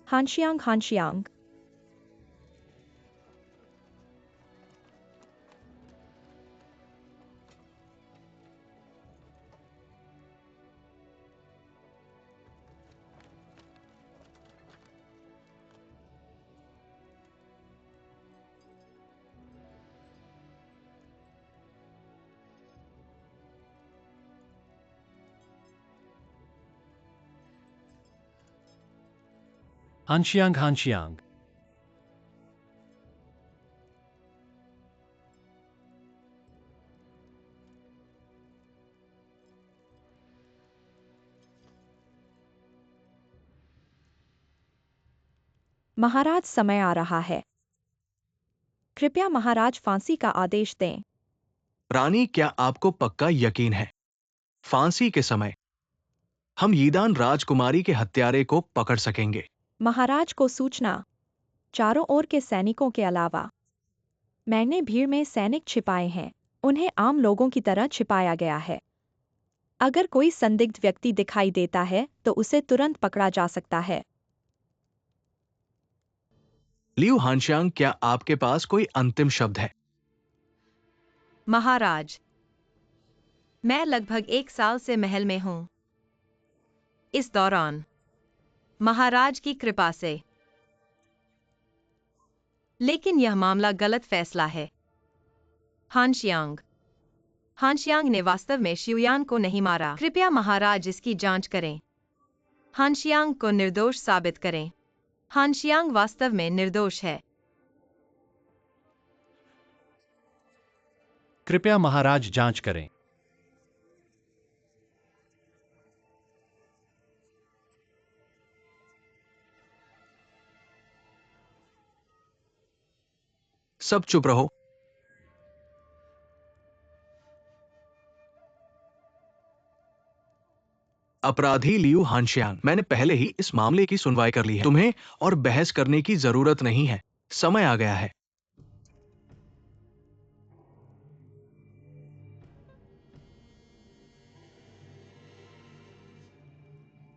हानशियांग हानशियांग। हानशियांग हानशियांग। महाराज, समय आ रहा है। कृपया महाराज फांसी का आदेश दें। रानी, क्या आपको पक्का यकीन है? फांसी के समय हम यीदान राजकुमारी के हत्यारे को पकड़ सकेंगे। महाराज को सूचना। चारों ओर के सैनिकों के अलावा मैंने भीड़ में सैनिक छिपाए हैं। उन्हें आम लोगों की तरह छिपाया गया है। अगर कोई संदिग्ध व्यक्ति दिखाई देता है तो उसे तुरंत पकड़ा जा सकता है। लियू हानशियांग, क्या आपके पास कोई अंतिम शब्द है? महाराज, मैं लगभग 1 साल से महल में हूं। इस दौरान महाराज की कृपा से, लेकिन यह मामला गलत फैसला है। हानशियांग हानशियांग ने वास्तव में शिवयान को नहीं मारा। कृपया महाराज इसकी जांच करें। हानशियांग को निर्दोष साबित करें। हानशियांग वास्तव में निर्दोष है। कृपया महाराज जांच करें। सब चुप रहो। अपराधी लियू हानशियांग, मैंने पहले ही इस मामले की सुनवाई कर ली है। तुम्हें और बहस करने की जरूरत नहीं है। समय आ गया है।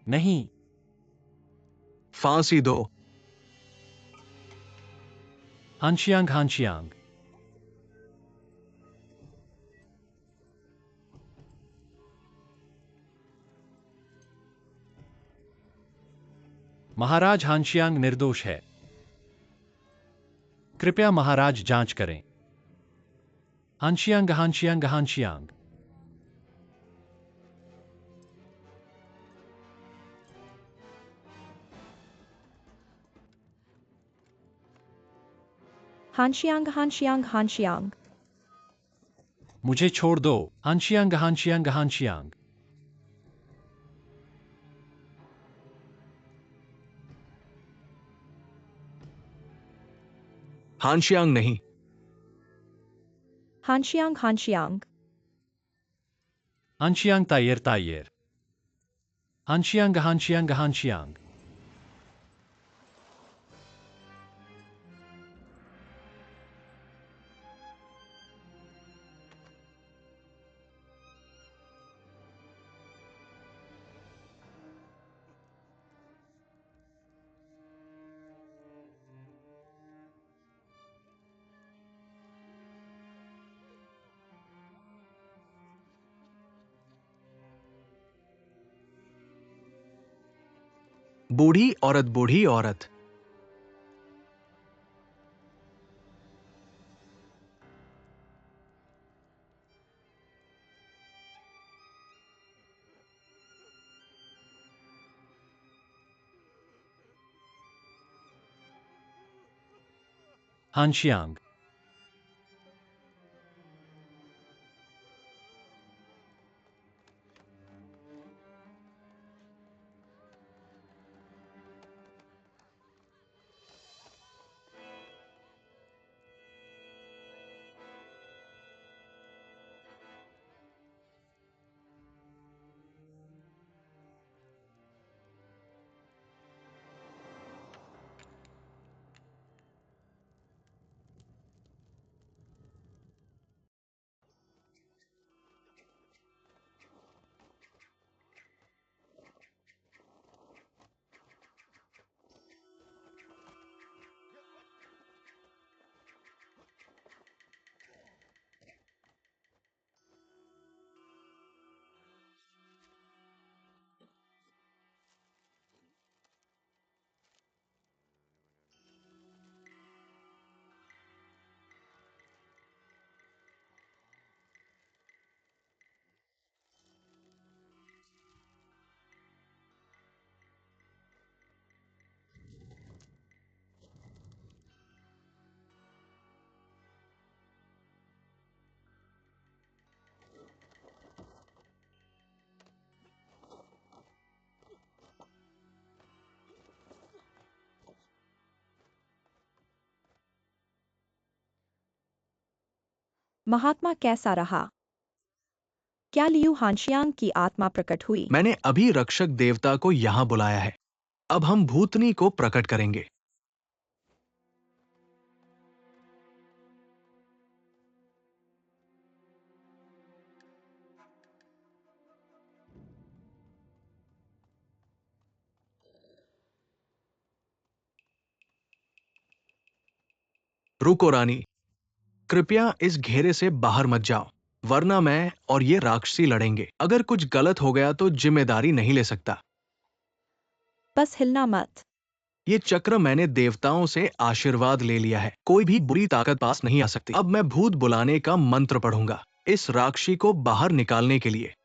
नहीं। फांसी दो। हानशियांग हानशियांग। महाराज हानशियांग निर्दोष है। कृपया महाराज जांच करें। हानशियांग हानशियांग हानशियांग। हानशियांग हानशियांग हानशियांग। मुझे छोड़ दो। हानशियांग हानशियांग हानशियांग। हानशियांग नहीं। हानशियांग हानशियांग। हानशियांग तायर तायर। हानशियांग हानशियांग हानशियांग। बूढ़ी औरत, बूढ़ी औरत। हानशियांग। महात्मा कैसा रहा? क्या लियू हानशियांग की आत्मा प्रकट हुई? मैंने अभी रक्षक देवता को यहाँ बुलाया है। अब हम भूतनी को प्रकट करेंगे। रुको रानी, कृपया इस घेरे से बाहर मत जाओ, वरना मैं और ये राक्षसी लड़ेंगे। अगर कुछ गलत हो गया तो जिम्मेदारी नहीं ले सकता। बस हिलना मत। ये चक्र मैंने देवताओं से आशीर्वाद ले लिया है, कोई भी बुरी ताकत पास नहीं आ सकती। अब मैं भूत बुलाने का मंत्र पढ़ूंगा इस राक्षसी को बाहर निकालने के लिए।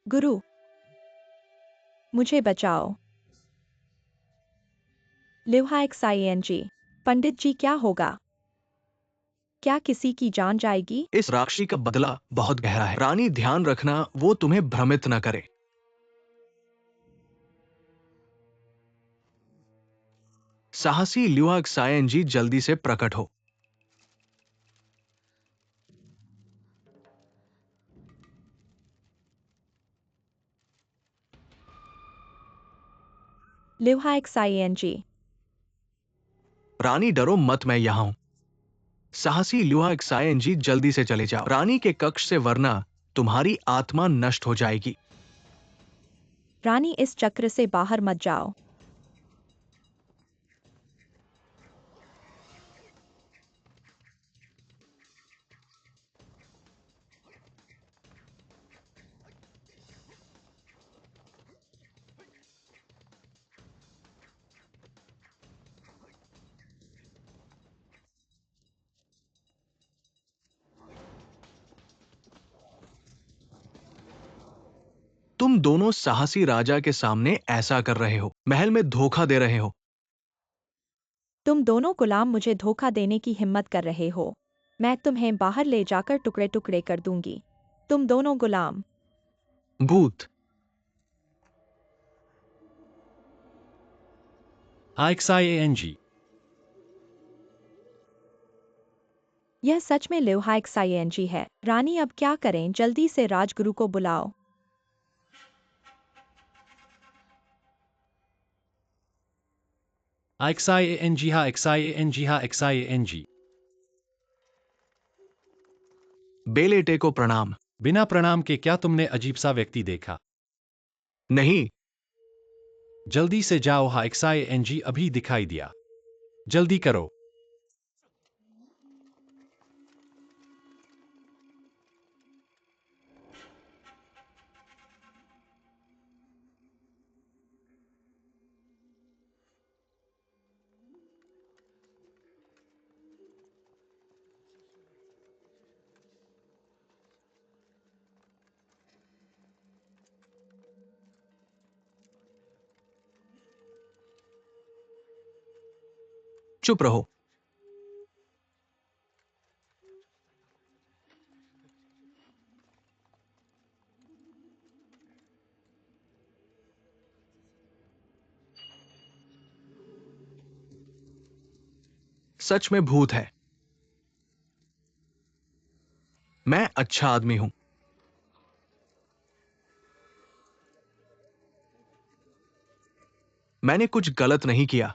गुरु, मुझे बचाओ। लिवहाक्साइएनजी, पंडित जी क्या होगा? क्या किसी की जान जाएगी? इस राक्षसी का बदला बहुत गहरा है। रानी ध्यान रखना वो तुम्हें भ्रमित न करे। साहसी ल्यूहाक्सायन जी जल्दी से प्रकट हो। लिवहाक्साइएनजी, रानी डरो मत, मैं यहां हूं। साहसी ल्यूहाक्सायन जी जल्दी से चले जाओ रानी के कक्ष से, वरना तुम्हारी आत्मा नष्ट हो जाएगी। रानी इस चक्र से बाहर मत जाओ। तुम दोनों साहसी राजा के सामने ऐसा कर रहे हो, महल में धोखा दे रहे हो। तुम दोनों गुलाम मुझे धोखा देने की हिम्मत कर रहे हो। मैं तुम्हें बाहर ले जाकर टुकड़े टुकड़े कर दूंगी। तुम दोनों गुलाम। भूत, IXIANG यह सच में लिवहाक्साइएनजी है। रानी अब क्या करें? जल्दी से राजगुरु को बुलाओ। IXIANG हा XIANG हा XIANG। बेलेटे को प्रणाम। बिना प्रणाम के क्या तुमने अजीब सा व्यक्ति देखा? नहीं, जल्दी से जाओ, हा XIANG अभी दिखाई दिया। जल्दी करो। चुप रहो। सच में भूत है। मैं अच्छा आदमी हूं। मैंने कुछ गलत नहीं किया।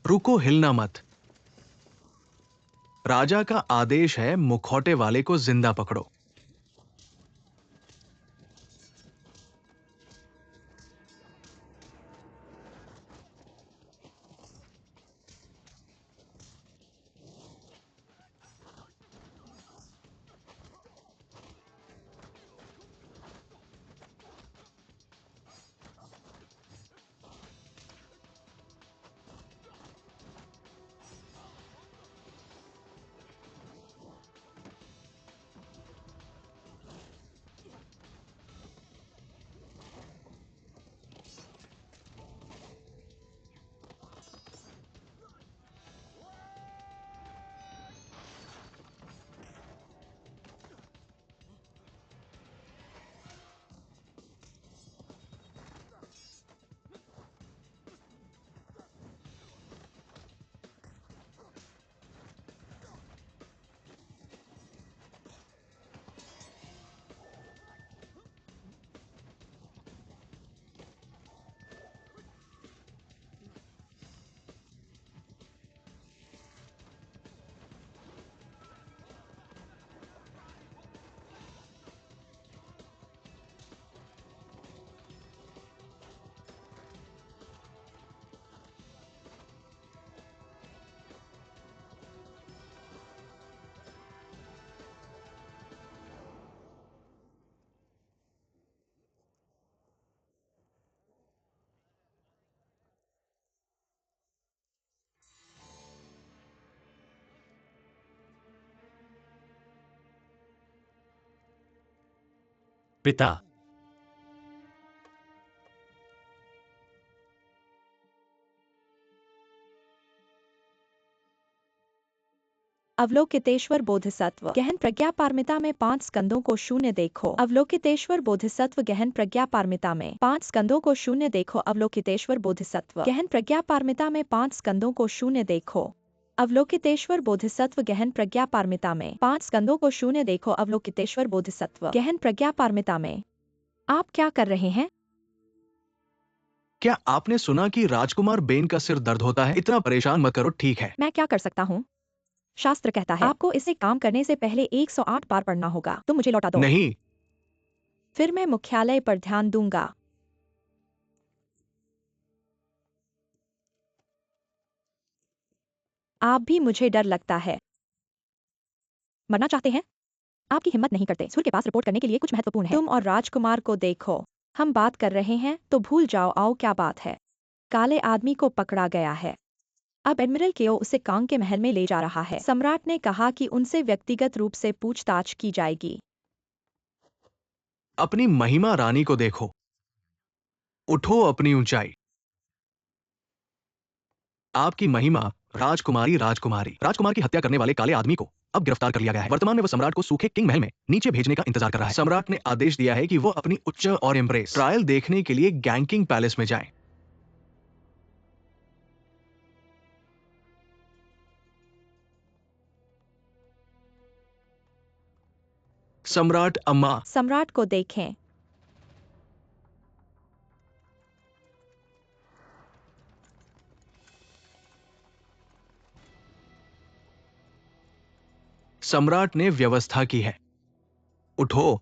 रुको, हिलना मत। राजा का आदेश है, मुखौटे वाले को जिंदा पकड़ो। पिता। अवलोकितेश्वर बोधिसत्व गहन प्रज्ञा पारमिता में 5 स्कंदों को शून्य देखो। अवलोकितेश्वर बोधिसत्व गहन प्रज्ञा पारमिता में 5 स्कंदों को शून्य देखो। अवलोकितेश्वर बोधिसत्व गहन प्रज्ञा पारमिता में 5 स्कंदों को शून्य देखो। अवलोकितेश्वर बोधिसत्व गहन प्रज्ञा पारमिता में 5 स्कंदों को शून्य देखो। अवलोकितेश्वर बोधिसत्व गहन प्रज्ञा पारमिता में आप क्या कर रहे हैं? क्या आपने सुना कि राजकुमार बेन का सिर दर्द होता है? इतना परेशान मत करो, ठीक है? मैं क्या कर सकता हूँ? शास्त्र कहता है आपको इसे काम करने से पहले 108 बार पढ़ना होगा। तुम मुझे लौटा दो। नहीं। फिर मैं मुख्यालय पर ध्यान दूंगा। आप भी मुझे डर लगता है। मरना चाहते हैं? आपकी हिम्मत नहीं करते। सूर्य के पास रिपोर्ट करने के लिए कुछ महत्वपूर्ण है। तुम और राजकुमार को देखो। हम बात कर रहे हैं तो भूल जाओ। आओ, क्या बात है? काले आदमी को पकड़ा गया है। अब एडमिरल केओ उसे कांग के महल में ले जा रहा है। सम्राट ने कहा कि उनसे व्यक्तिगत रूप से पूछताछ की जाएगी। अपनी महिमा रानी को देखो। उठो अपनी ऊंचाई। आपकी महिमा राजकुमारी। राजकुमार की हत्या करने वाले काले आदमी को अब गिरफ्तार कर लिया गया है। वर्तमान में वो सम्राट को सूखे किंग महल में नीचे भेजने का इंतजार कर रहा है। सम्राट ने आदेश दिया है कि वो अपनी उच्च और एम्ब्रेस ट्रायल देखने के लिए गैंकिंग पैलेस में जाएं। सम्राट अम्मा। सम्राट को देखें। सम्राट ने व्यवस्था की है। उठो।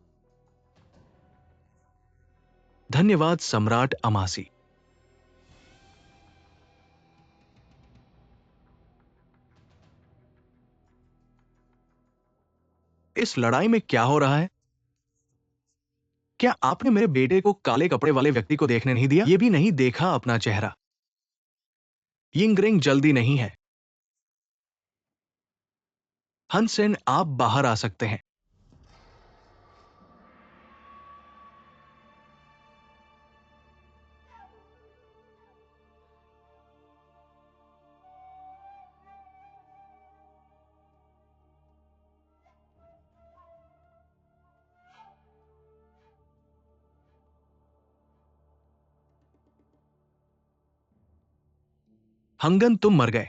धन्यवाद सम्राट अमासी। इस लड़ाई में क्या हो रहा है? क्या आपने मेरे बेटे को काले कपड़े वाले व्यक्ति को देखने नहीं दिया? ये भी नहीं देखा अपना चेहरा? यिंगरिंग जल्दी नहीं है। हनसेन, आप बाहर आ सकते हैं। हंगन, तुम मर गए।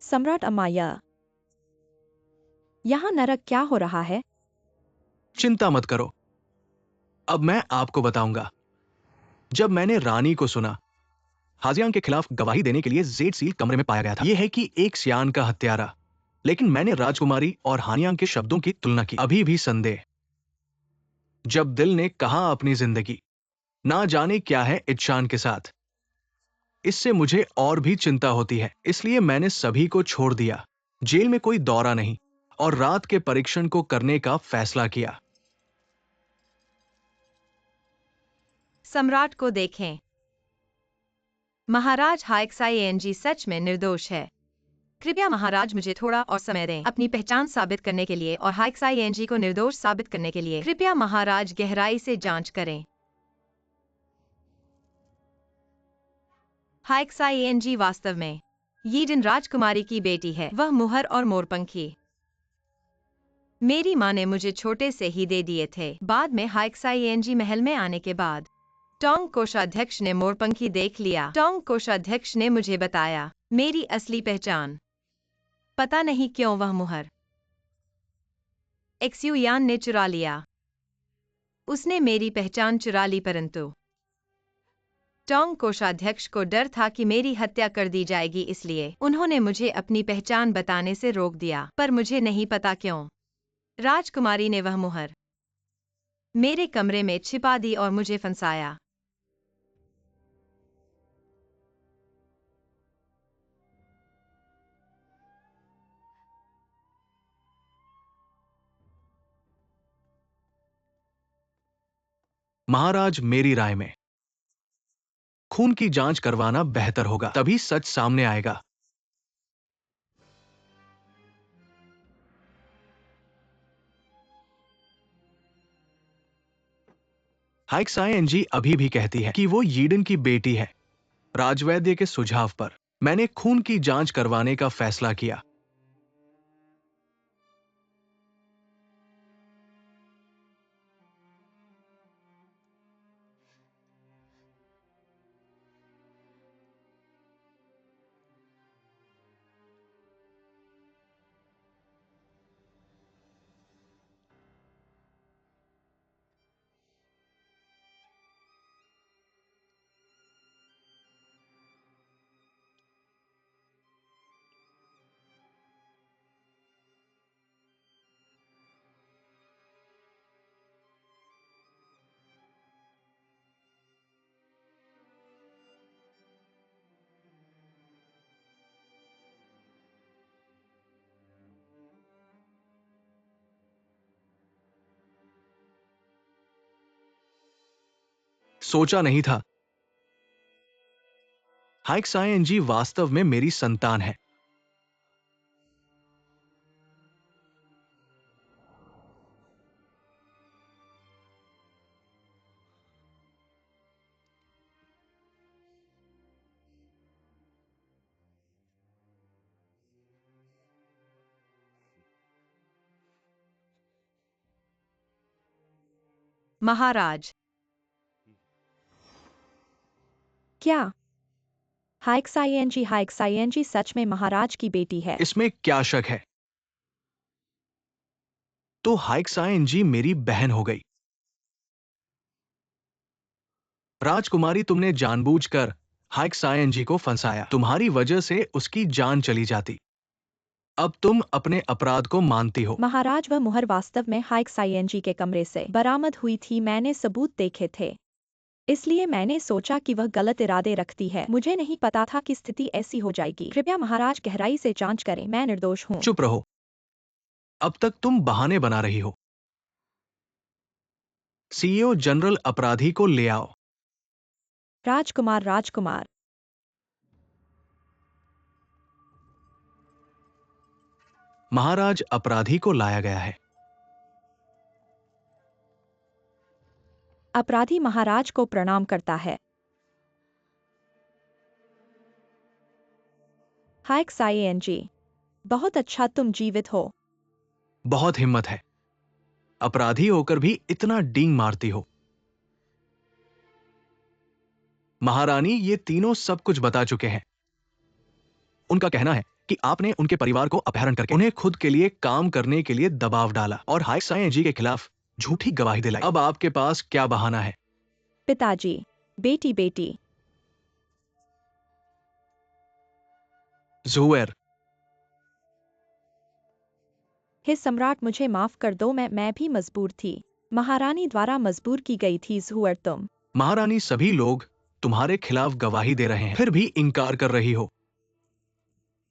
सम्राट अमाया, यहाँ नरक क्या हो रहा है? चिंता मत करो, अब मैं आपको बताऊंगा। जब मैंने रानी को सुना हाजियांग के खिलाफ गवाही देने के लिए जेड सील कमरे में पाया गया था। यह है कि एक सियान का हत्यारा, लेकिन मैंने राजकुमारी और हानियांग के शब्दों की तुलना की। अभी भी संदेह। जब दिल ने कहा अपनी जिंदगी, ना जाने क्या है इत्शान के साथ, इससे मुझे और भी चिंता होती है। इसलिए मैंने सभी को छोड़ दिया, जेल में कोई दौरा नहीं, और रात के परीक्षण को करने का फैसला किया। सम्राट को देखें। महाराज हाइक्साइएनजी सच में निर्दोष है। कृपया महाराज मुझे थोड़ा और समय दें अपनी पहचान साबित करने के लिए और हाइक्साइएनजी को निर्दोष साबित करने के लिए। कृपया महाराज गहराई से जांच करें। हाइक्साइएनजी वास्तव में यीडन राजकुमारी की बेटी है। वह मुहर और मोरपंखी मेरी माँ ने मुझे छोटे से ही दे दिए थे। बाद में हाइक्साइएनजी महल में आने के बाद टोंग कोषाध्यक्ष ने मोरपंखी देख लिया। टोंग कोषाध्यक्ष ने मुझे बताया मेरी असली पहचान। पता नहीं क्यों वह मुहर एक्सुयान ने चुरा लिया। उसने मेरी पहचान चुरा ली, परंतु टोंग कोषाध्यक्ष को डर था कि मेरी हत्या कर दी जाएगी, इसलिए उन्होंने मुझे अपनी पहचान बताने से रोक दिया। पर मुझे नहीं पता क्यों राजकुमारी ने वह मुहर मेरे कमरे में छिपा दी और मुझे फंसाया। महाराज, मेरी राय में खून की जांच करवाना बेहतर होगा, तभी सच सामने आएगा। हाइक्साइएनजी अभी भी कहती है कि वो यीडन की बेटी है। राजवैद्य के सुझाव पर मैंने खून की जांच करवाने का फैसला किया। सोचा नहीं था हाइक्साइएनजी वास्तव में मेरी संतान है। महाराज, क्या हाइक्साइएनजी सच में महाराज की बेटी है? इसमें क्या शक है? तो हाइक्साइएनजी मेरी बहन हो गई। राजकुमारी, तुमने जानबूझकर हाइक्साइएनजी को फंसाया। तुम्हारी वजह से उसकी जान चली जाती। अब तुम अपने अपराध को मानती हो। महाराज, वह मुहर वास्तव में हाइक्साइएनजी के कमरे से बरामद हुई थी। मैंने सबूत देखे थे, इसलिए मैंने सोचा कि वह गलत इरादे रखती है। मुझे नहीं पता था कि स्थिति ऐसी हो जाएगी। कृपया महाराज गहराई से जांच करें। मैं निर्दोष हूँ। चुप रहो, अब तक तुम बहाने बना रही हो। सीईओ जनरल, अपराधी को ले आओ। राजकुमार, महाराज, अपराधी को लाया गया है। अपराधी महाराज को प्रणाम करता है। हाइक्साइएनजी, बहुत अच्छा तुम जीवित हो। बहुत हिम्मत है, अपराधी होकर भी इतना डींग मारती हो। महारानी, ये तीनों सब कुछ बता चुके हैं। उनका कहना है कि आपने उनके परिवार को अपहरण करके उन्हें खुद के लिए काम करने के लिए दबाव डाला और हाइक्साइएनजी के खिलाफ झूठी गवाही दिलाई। अब आपके पास क्या बहाना है? पिताजी, बेटी। ज़ुहैर, हे सम्राट, मुझे माफ कर दो, मैं भी मजबूर थी। महारानी द्वारा मजबूर की गई थी ज़ुहैर तुम। महारानी, सभी लोग तुम्हारे खिलाफ गवाही दे रहे हैं, फिर भी इनकार कर रही हो।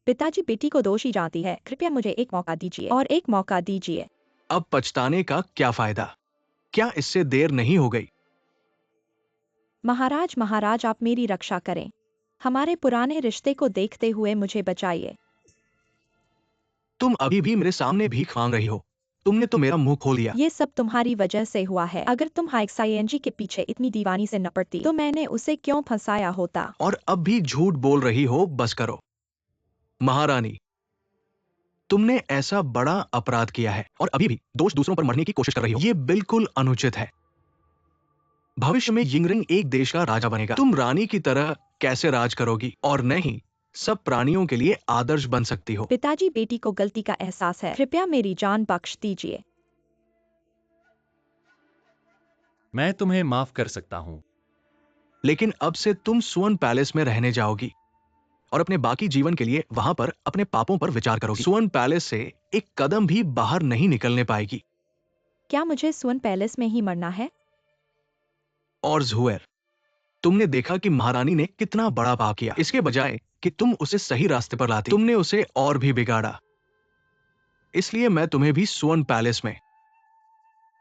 पिताजी बेटी को दोषी जानती है, कृपया मुझे एक मौका दीजिए और एक मौका दीजिए। अब पछताने का क्या फायदा? क्या इससे देर नहीं हो गई? महाराज महाराज, आप मेरी रक्षा करें। हमारे पुराने रिश्ते को देखते हुए मुझे बचाइए। तुम अभी भी मेरे सामने भीख मांग रही हो। तुमने तो मेरा मुंह खोल दिया। ये सब तुम्हारी वजह से हुआ है। अगर तुम हाइक्साइएनजी के पीछे इतनी दीवानी से न पड़ती तो मैंने उसे क्यों फंसाया होता। और अब भी झूठ बोल रही हो, बस करो। महारानी, तुमने ऐसा बड़ा अपराध किया है और अभी भी दोष दूसरों पर मढ़ने की कोशिश कर रही हो। ये बिल्कुल अनुचित है। भविष्य में यिंगरिंग एक देश का राजा बनेगा। तुम रानी की तरह कैसे राज करोगी और नहीं सब प्राणियों के लिए आदर्श बन सकती हो। पिताजी, बेटी को गलती का एहसास है, कृपया मेरी जान बख्श दीजिए। मैं तुम्हें माफ कर सकता हूं। लेकिन अब से तुम सुवन पैलेस में रहने जाओगी और अपने बाकी जीवन के लिए वहां पर अपने पापों पर विचार करोगी। सुवन पैलेस से एक कदम भी बाहर नहीं निकलने पाएगी। क्या मुझे सुवन पैलेस में ही मरना है? और ज़ुहैर, तुमने देखा कि महारानी ने कितना बड़ा पाप किया। इसके बजाय कि तुम उसे सही रास्ते पर लाती, तुमने उसे और भी बिगाड़ा। इसलिए मैं तुम्हें भी सुवन पैलेस में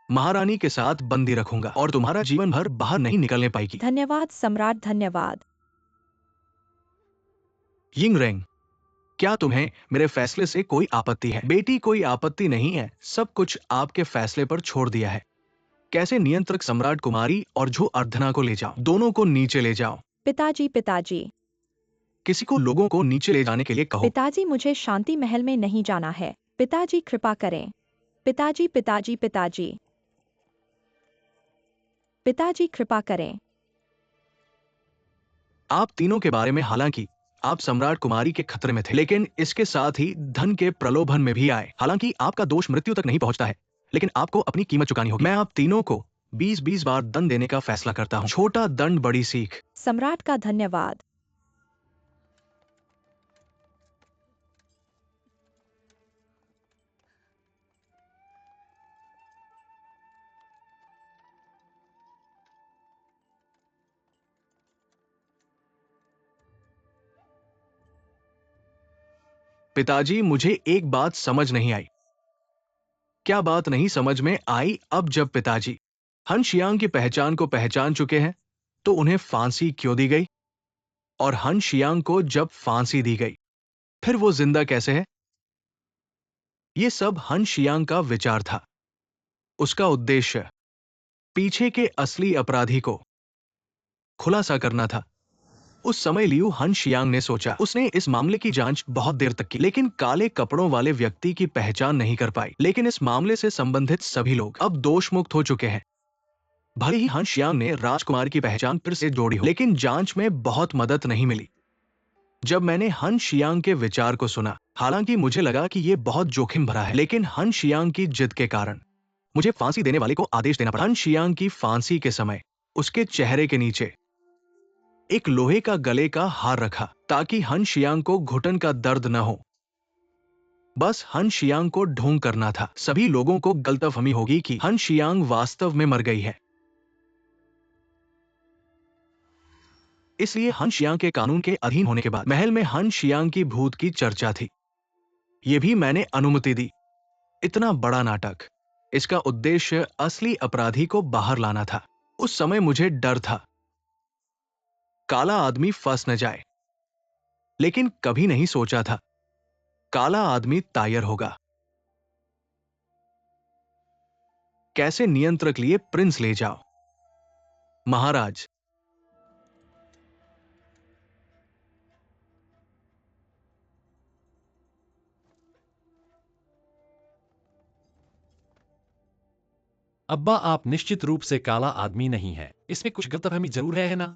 महारानी के साथ बंदी रखूंगा और तुम्हारा जीवन भर बाहर नहीं निकलने पाएगी। धन्यवाद सम्राट, धन्यवाद। यिंगरेंग, क्या तुम्हें मेरे फैसले से कोई आपत्ति है? बेटी, कोई आपत्ति नहीं है। सब कुछ आपके फैसले पर छोड़ दिया है। कैसे नियंत्रक सम्राट कुमारी और झो अर्धना को ले जाओ, दोनों को नीचे ले जाओ। पिताजी पिताजी किसी को लोगों को नीचे ले जाने के लिए कहो। पिताजी, मुझे शांति महल में नहीं जाना है। पिताजी कृपा करें। पिताजी पिताजी पिताजी पिताजी कृपा करें। आप तीनों के बारे में, हालांकि आप सम्राट कुमारी के खतरे में थे, लेकिन इसके साथ ही धन के प्रलोभन में भी आए। हालांकि आपका दोष मृत्यु तक नहीं पहुंचता है, लेकिन आपको अपनी कीमत चुकानी होगी। मैं आप तीनों को 20-20 बार दंड देने का फैसला करता हूं। छोटा दंड, बड़ी सीख। सम्राट का धन्यवाद। पिताजी, मुझे एक बात समझ नहीं आई। क्या बात नहीं समझ में आई? अब जब पिताजी हन शियांग की पहचान को पहचान चुके हैं, तो उन्हें फांसी क्यों दी गई? और हन शियांग को जब फांसी दी गई, फिर वो जिंदा कैसे है? ये सब हन शियांग का विचार था। उसका उद्देश्य पीछे के असली अपराधी को खुलासा करना था। उस समय लियू हन शियांग ने सोचा। उसने इस मामले की जांच बहुत देर तक की, लेकिन काले कपड़ों वाले व्यक्ति की पहचान नहीं कर पाई। लेकिन इस मामले से संबंधित सभी लोग अब दोष मुक्त हो चुके हैं। भले ही हन शियांग ने राजकुमार की पहचान फिर से जोड़ी हो, लेकिन जांच में बहुत मदद नहीं मिली। जब मैंने हन शियांग के विचार को सुना, हालांकि मुझे लगा कि यह बहुत जोखिम भरा है, लेकिन हन शियांग की जिद के कारण मुझे फांसी देने वाले को आदेश देना पड़ा। हन शियांग की फांसी के समय उसके चेहरे के नीचे एक लोहे का गले का हार रखा, ताकि हन शियांग को घुटन का दर्द न हो। बस हन शियांग को ढोंग करना था। सभी लोगों को गलतफहमी होगी कि हन शियांग वास्तव में मर गई है। इसलिए हन शियांग के कानून के अधीन होने के बाद महल में हन शियांग की भूत की चर्चा थी। यह भी मैंने अनुमति दी। इतना बड़ा नाटक, इसका उद्देश्य असली अपराधी को बाहर लाना था। उस समय मुझे डर था काला आदमी फंस न जाए, लेकिन कभी नहीं सोचा था काला आदमी तायर होगा। कैसे नियंत्रक लिए प्रिंस ले जाओ। महाराज, अब्बा, आप निश्चित रूप से काला आदमी नहीं है। इसमें कुछ गलतफहमी जरूर है ना?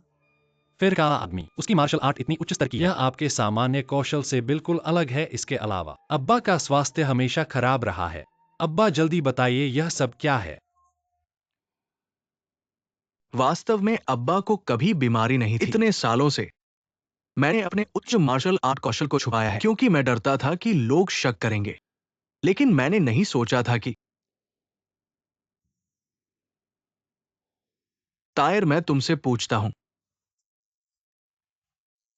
फिर काला आदमी, उसकी मार्शल आर्ट इतनी उच्च स्तर की है, यह आपके सामान्य कौशल से बिल्कुल अलग है। इसके अलावा अब्बा का स्वास्थ्य हमेशा खराब रहा है। अब्बा, जल्दी बताइए, यह सब क्या है? वास्तव में अब्बा को कभी बीमारी नहीं थी। इतने सालों से मैंने अपने उच्च मार्शल आर्ट कौशल को छुपाया है क्योंकि मैं डरता था कि लोग शक करेंगे। लेकिन मैंने नहीं सोचा था कि तायर, मैं तुमसे पूछता हूं,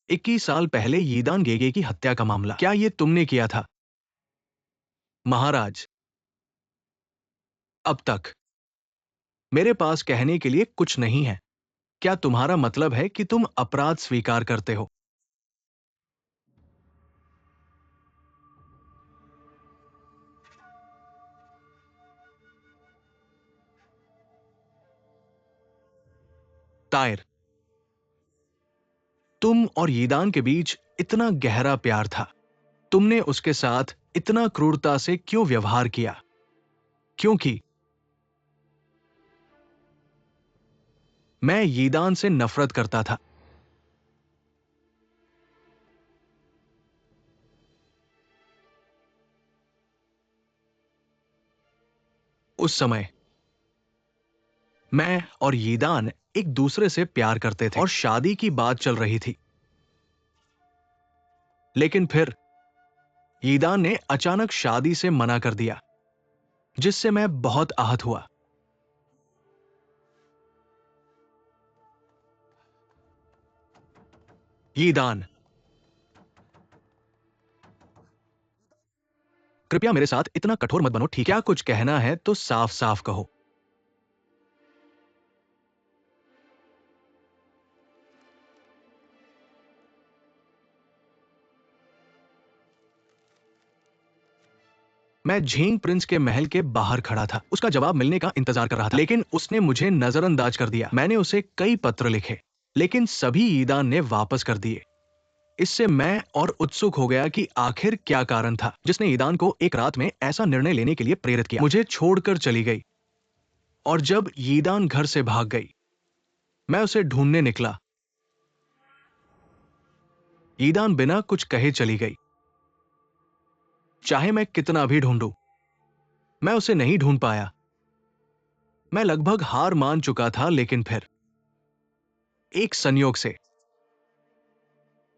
21 साल पहले यीदान गेगे की हत्या का मामला, क्या यह तुमने किया था? महाराज, अब तक मेरे पास कहने के लिए कुछ नहीं है। क्या तुम्हारा मतलब है कि तुम अपराध स्वीकार करते हो? तायर, तुम और यीदान के बीच इतना गहरा प्यार था। तुमने उसके साथ इतना क्रूरता से क्यों व्यवहार किया? क्योंकि मैं यीदान से नफरत करता था। उस समय मैं और यीदान एक दूसरे से प्यार करते थे और शादी की बात चल रही थी। लेकिन फिर यीदान ने अचानक शादी से मना कर दिया, जिससे मैं बहुत आहत हुआ। यीदान, कृपया मेरे साथ इतना कठोर मत बनो, ठीक है? क्या कुछ कहना है तो साफ साफ कहो। मैं झींग प्रिंस के महल के बाहर खड़ा था, उसका जवाब मिलने का इंतजार कर रहा था, लेकिन उसने मुझे नजरअंदाज कर दिया। मैंने उसे कई पत्र लिखे, लेकिन सभी ईदान ने वापस कर दिए। इससे मैं और उत्सुक हो गया कि आखिर क्या कारण था जिसने ईदान को एक रात में ऐसा निर्णय लेने के लिए प्रेरित किया। मुझे छोड़कर चली गई, और जब ईदान घर से भाग गई, मैं उसे ढूंढने निकला। ईदान बिना कुछ कहे चली गई। चाहे मैं कितना भी ढूंढूं, मैं उसे नहीं ढूंढ पाया। मैं लगभग हार मान चुका था, लेकिन फिर एक संयोग से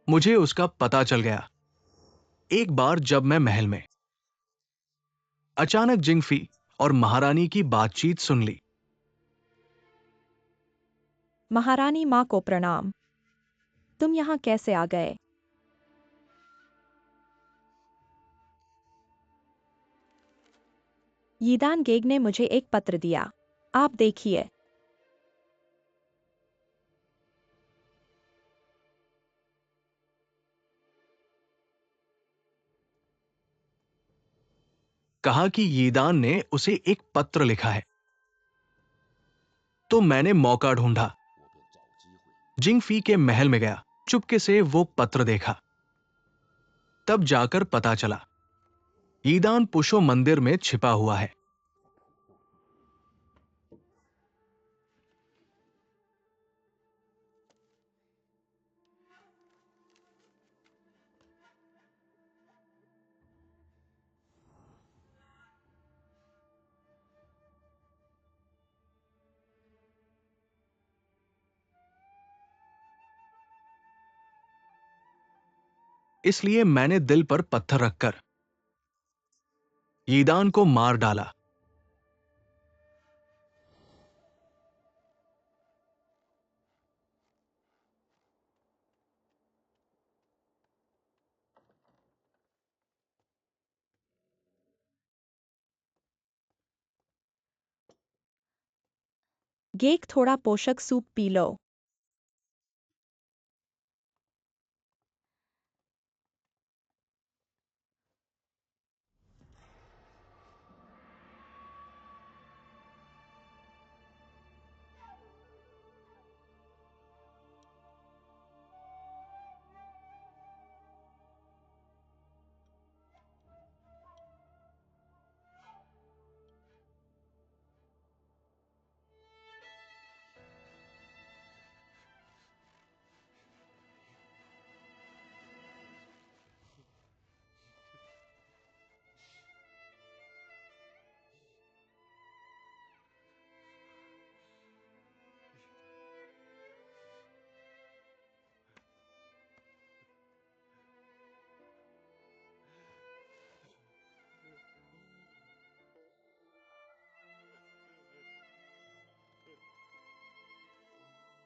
मुझे उसका पता चल गया। एक बार जब मैं महल में अचानक जिंगफी और महारानी की बातचीत सुन ली। महारानी माँ को प्रणाम। तुम यहाँ कैसे आ गए? यीदान गेग ने मुझे एक पत्र दिया। आप देखिए। कहा कि यीदान ने उसे एक पत्र लिखा है। तो मैंने मौका ढूंढा, जिंगफी के महल में गया, चुपके से वो पत्र देखा। तब जाकर पता चला यीदान पुशो मंदिर में छिपा हुआ है। इसलिए मैंने दिल पर पत्थर रखकर यीदान को मार डाला। गेग, थोड़ा पोषक सूप पी लो।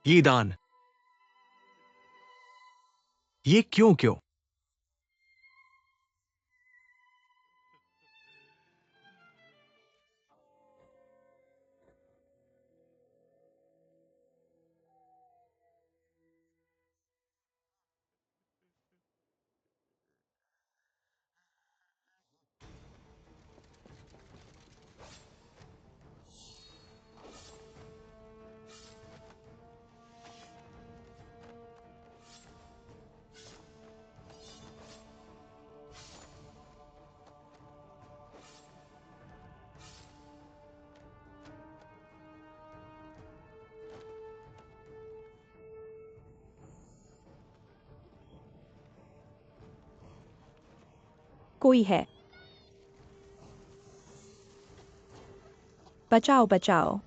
यीदान, ये क्यों क्यों? कोई है। बचाओ बचाओ।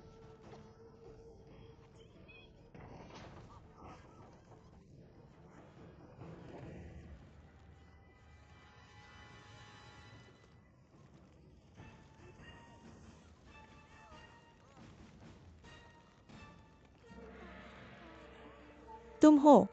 तुम हो।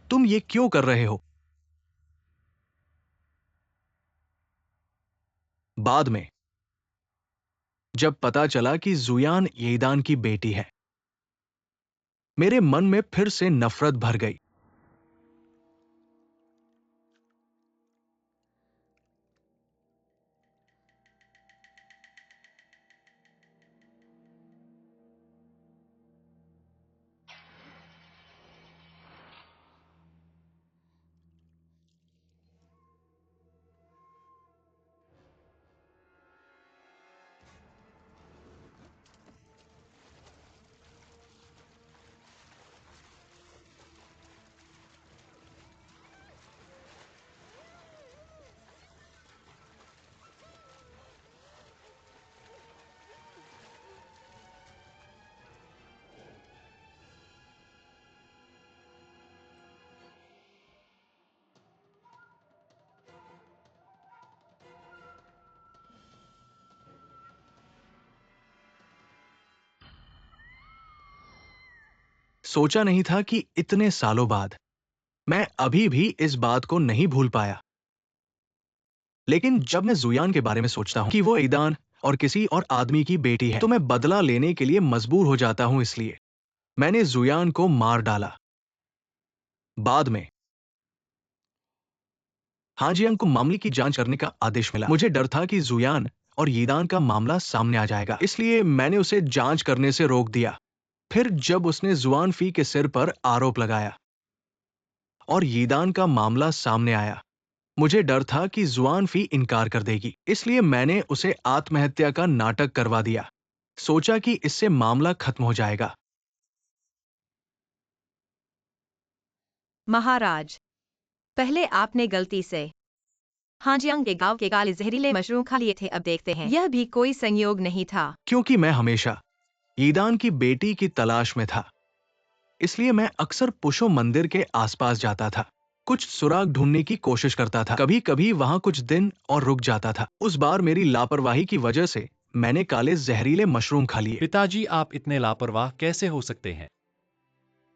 तुम ये क्यों कर रहे हो? बाद में जब पता चला कि जुयान येदान की बेटी है, मेरे मन में फिर से नफरत भर गई। सोचा नहीं था कि इतने सालों बाद मैं अभी भी इस बात को नहीं भूल पाया। लेकिन जब मैं जुयान के बारे में सोचता हूं कि वो ईदान और किसी और आदमी की बेटी है, तो मैं बदला लेने के लिए मजबूर हो जाता हूं। इसलिए मैंने जुयान को मार डाला। बाद में हाजियांग को मामले की जांच करने का आदेश मिला। मुझे डर था कि जुयान और यीदान का मामला सामने आ जाएगा, इसलिए मैंने उसे जांच करने से रोक दिया। फिर जब उसने जुआन फी के सिर पर आरोप लगाया और यीदान का मामला सामने आया, मुझे डर था कि जुआन फी इनकार कर देगी, इसलिए मैंने उसे आत्महत्या का नाटक करवा दिया। सोचा कि इससे मामला खत्म हो जाएगा। महाराज, पहले आपने गलती से हाजियांग के गांव के काले जहरीले मशरूम खा लिए थे। अब देखते हैं यह भी कोई संयोग नहीं था। क्योंकि मैं हमेशा यीदान की बेटी की तलाश में था, इसलिए मैं अक्सर पुशो मंदिर के आसपास जाता था, कुछ सुराग ढूंढने की कोशिश करता था। कभी कभी वहां कुछ दिन और रुक जाता था। उस बार मेरी लापरवाही की वजह से मैंने काले जहरीले मशरूम खा लिए। पिताजी, आप इतने लापरवाह कैसे हो सकते हैं,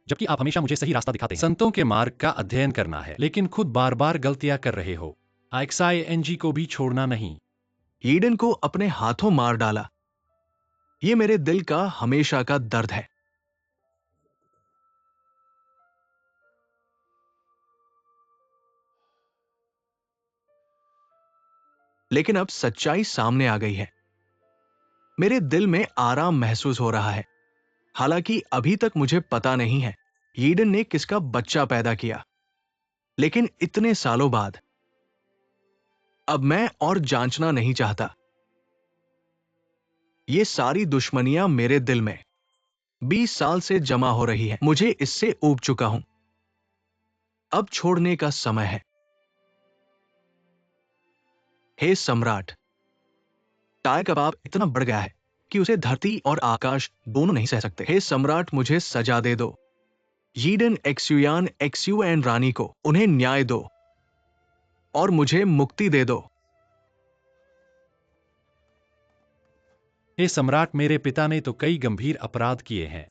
जबकि आप हमेशा मुझे सही रास्ता दिखाते हैं। संतों के मार्ग का अध्ययन करना है, लेकिन खुद बार बार गलतियां कर रहे हो। आइक्साई एनजी को भी छोड़ना नहीं। ईडन को अपने हाथों मार डाला। ये मेरे दिल का हमेशा का दर्द है। लेकिन अब सच्चाई सामने आ गई है। मेरे दिल में आराम महसूस हो रहा है। हालांकि अभी तक मुझे पता नहीं है ईडन ने किसका बच्चा पैदा किया, लेकिन इतने सालों बाद अब मैं और जांचना नहीं चाहता। ये सारी दुश्मनियां मेरे दिल में 20 साल से जमा हो रही है। मुझे इससे ऊब चुका हूं। अब छोड़ने का समय है। हे सम्राट, टाई कबाब इतना बढ़ गया है कि उसे धरती और आकाश दोनों नहीं सह सकते। हे सम्राट, मुझे सजा दे दो। यीडन एक्सुयान एक्सुएन रानी को उन्हें न्याय दो और मुझे मुक्ति दे दो। हे सम्राट, मेरे पिता ने तो कई गंभीर अपराध किए हैं,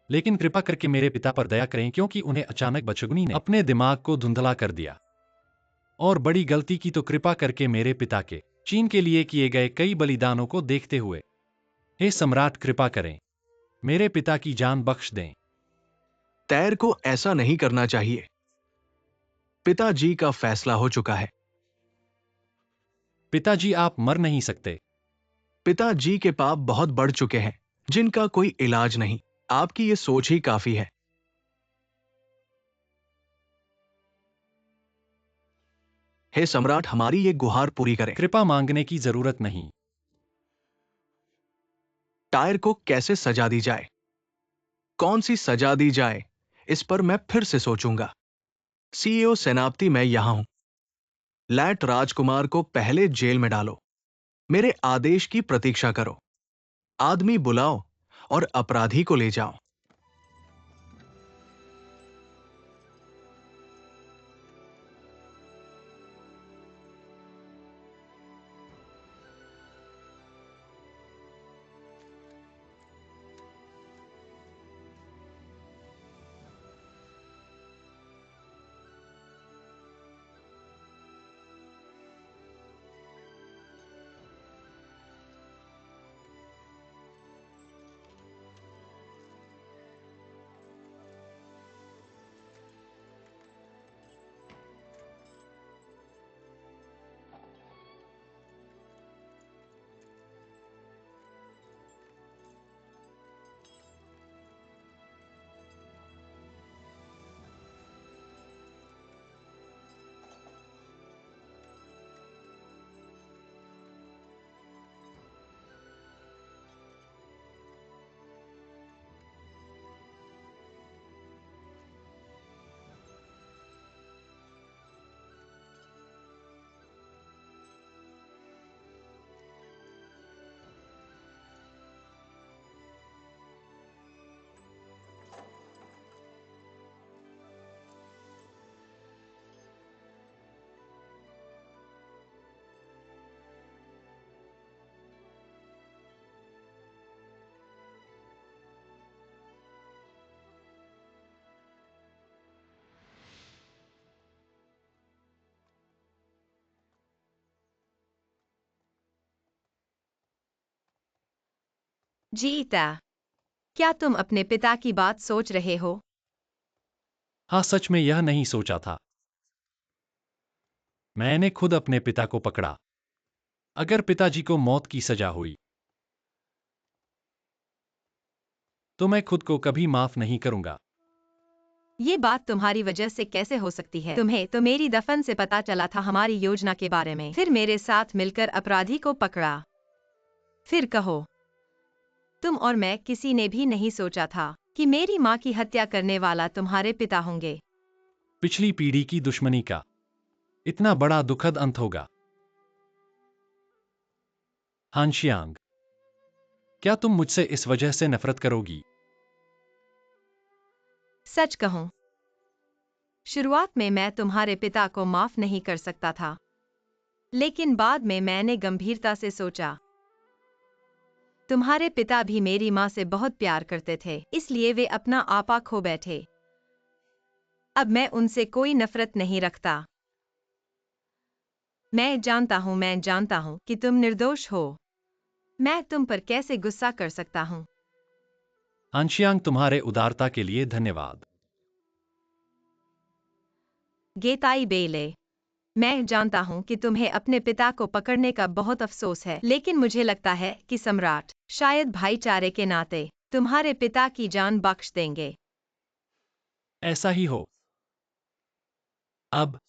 लेकिन कृपा करके मेरे पिता पर दया करें, क्योंकि उन्हें अचानक बदशगुनी ने अपने दिमाग को धुंधला कर दिया। और बड़ी गलती की तो कृपा करके मेरे पिता के चीन के लिए किए गए कई बलिदानों को देखते हुए। हे सम्राट, कृपा करें, मेरे पिता की जान बख्श दें। तैर को ऐसा नहीं करना चाहिए। पिताजी का फैसला हो चुका है। पिताजी, आप मर नहीं सकते। पिताजी के पाप बहुत बढ़ चुके हैं, जिनका कोई इलाज नहीं। आपकी ये सोच ही काफी है। हे सम्राट, हमारी ये गुहार पूरी करें। कृपा मांगने की जरूरत नहीं। टायर को कैसे सजा दी जाए, कौन सी सजा दी जाए, इस पर मैं फिर से सोचूंगा। सीईओ सेनापति, मैं यहां हूं। लैट राजकुमार को पहले जेल में डालो। मेरे आदेश की प्रतीक्षा करो। आदमी बुलाओ और अपराधी को ले जाओ। जीता, क्या तुम अपने पिता की बात सोच रहे हो? हाँ, सच में यह नहीं सोचा था। मैंने खुद अपने पिता को पकड़ा। अगर पिताजी को मौत की सजा हुई तो मैं खुद को कभी माफ नहीं करूंगा। ये बात तुम्हारी वजह से कैसे हो सकती है? तुम्हें तो मेरी दफन से पता चला था हमारी योजना के बारे में, फिर मेरे साथ मिलकर अपराधी को पकड़ा। फिर कहो, तुम और मैं किसी ने भी नहीं सोचा था कि मेरी माँ की हत्या करने वाला तुम्हारे पिता होंगे। पिछली पीढ़ी की दुश्मनी का इतना बड़ा दुखद अंत होगा। हानशियांग, क्या तुम मुझसे इस वजह से नफरत करोगी? सच कहूं, शुरुआत में मैं तुम्हारे पिता को माफ नहीं कर सकता था, लेकिन बाद में मैंने गंभीरता से सोचा, तुम्हारे पिता भी मेरी माँ से बहुत प्यार करते थे, इसलिए वे अपना आपा खो बैठे। अब मैं उनसे कोई नफरत नहीं रखता। मैं जानता हूं कि तुम निर्दोष हो। मैं तुम पर कैसे गुस्सा कर सकता हूं? हानशियांग, तुम्हारे उदारता के लिए धन्यवाद। गेताई बेले, मैं जानता हूं कि तुम्हें अपने पिता को पकड़ने का बहुत अफसोस है, लेकिन मुझे लगता है कि सम्राट शायद भाईचारे के नाते तुम्हारे पिता की जान बख्श देंगे। ऐसा ही हो। अब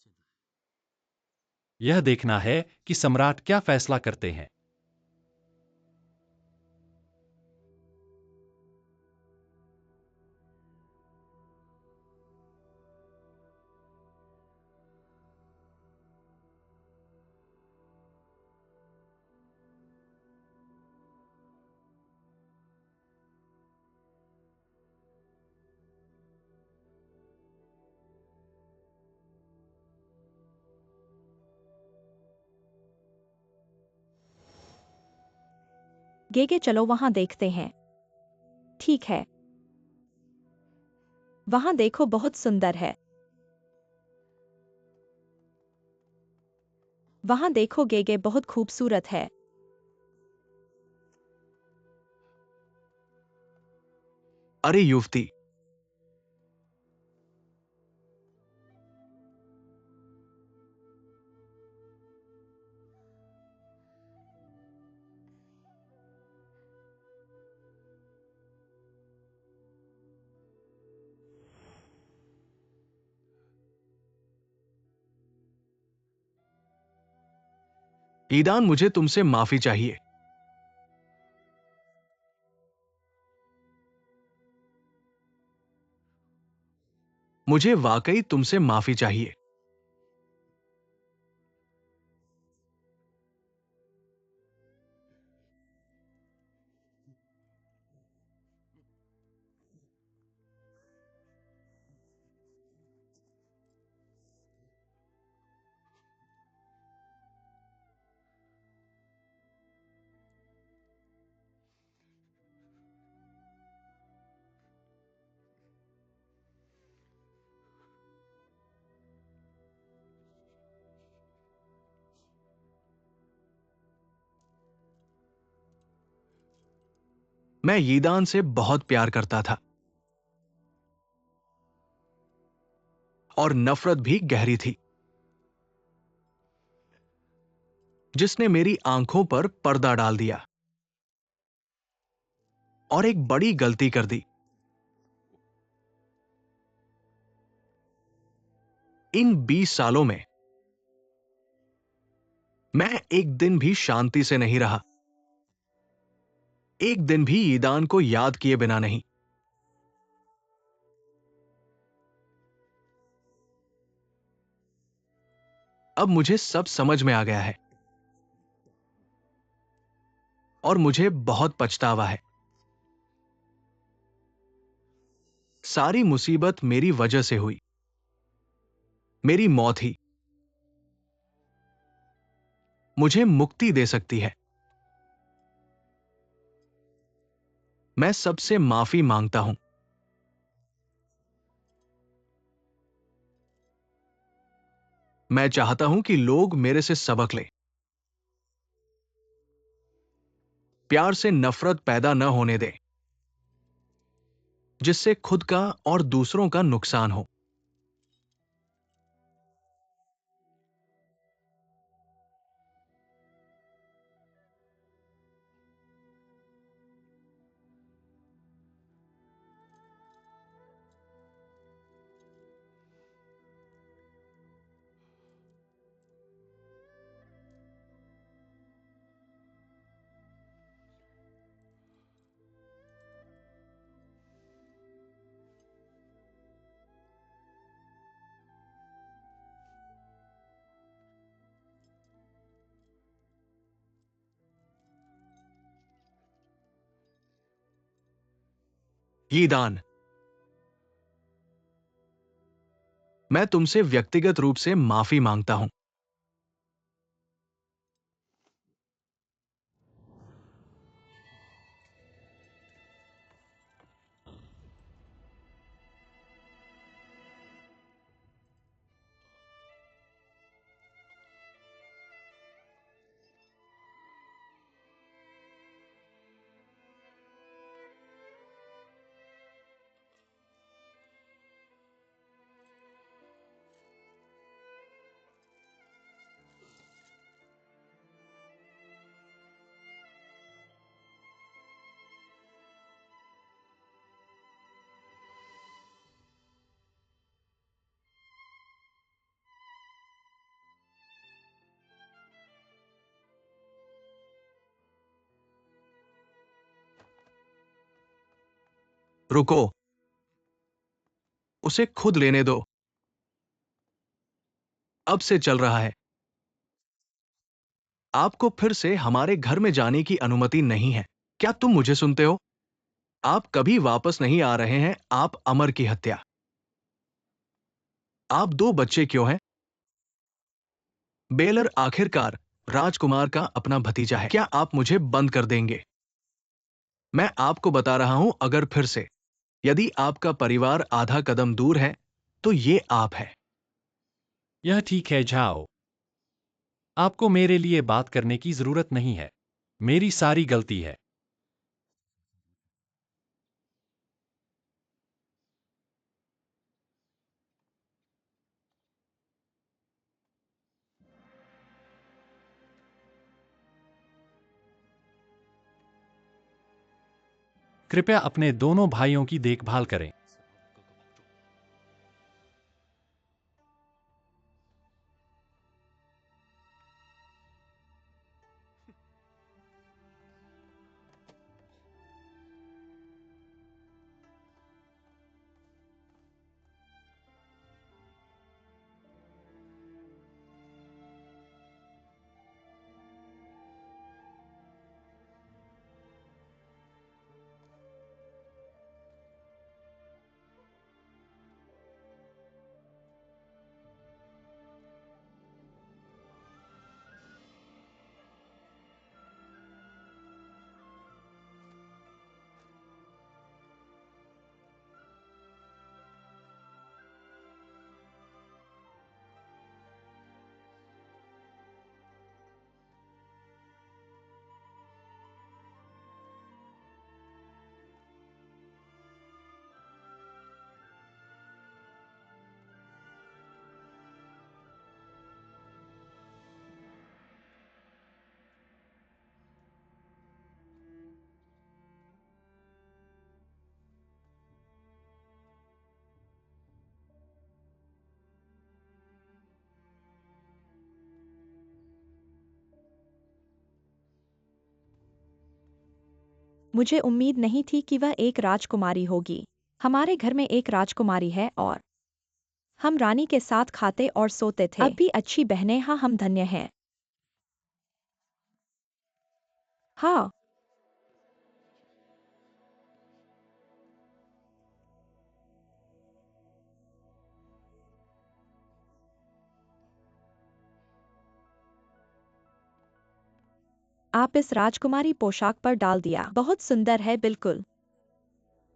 यह देखना है कि सम्राट क्या फैसला करते हैं। गेगे चलो वहां देखते हैं। ठीक है। वहां देखो बहुत सुंदर है। वहां देखो गेगे बहुत खूबसूरत है। अरे युवती, ईदान, मुझे तुमसे माफी चाहिए। मुझे वाकई तुमसे माफी चाहिए। मैं यीदान से बहुत प्यार करता था और नफरत भी गहरी थी, जिसने मेरी आंखों पर पर्दा डाल दिया और एक बड़ी गलती कर दी। इन 20 सालों में मैं एक दिन भी शांति से नहीं रहा, एक दिन भी ईदान को याद किए बिना नहीं। अब मुझे सब समझ में आ गया है और मुझे बहुत पछतावा है। सारी मुसीबत मेरी वजह से हुई। मेरी मौत ही मुझे मुक्ति दे सकती है। मैं सबसे माफी मांगता हूं। मैं चाहता हूं कि लोग मेरे से सबक लें, प्यार से नफरत पैदा न होने दें, जिससे खुद का और दूसरों का नुकसान हो। यीदान, मैं तुमसे व्यक्तिगत रूप से माफी मांगता हूं। रुको, उसे खुद लेने दो। अब से चल रहा है। आपको फिर से हमारे घर में जाने की अनुमति नहीं है। क्या तुम मुझे सुनते हो? आप कभी वापस नहीं आ रहे हैं। आप अमर की हत्या। आप 2 बच्चे क्यों हैं? बेलर आखिरकार राजकुमार का अपना भतीजा है। क्या आप मुझे बंद कर देंगे? मैं आपको बता रहा हूं, अगर फिर से यदि आपका परिवार आधा कदम दूर है तो ये आप है। यह ठीक है, जाओ। आपको मेरे लिए बात करने की जरूरत नहीं है। मेरी सारी गलती है। कृपया अपने दोनों भाइयों की देखभाल करें। मुझे उम्मीद नहीं थी कि वह एक राजकुमारी होगी। हमारे घर में एक राजकुमारी है और हम रानी के साथ खाते और सोते थे। अब भी अच्छी बहनें, हाँ, हम धन्य हैं। हाँ, आप इस राजकुमारी पोशाक पर डाल दिया। बहुत सुंदर है, बिल्कुल।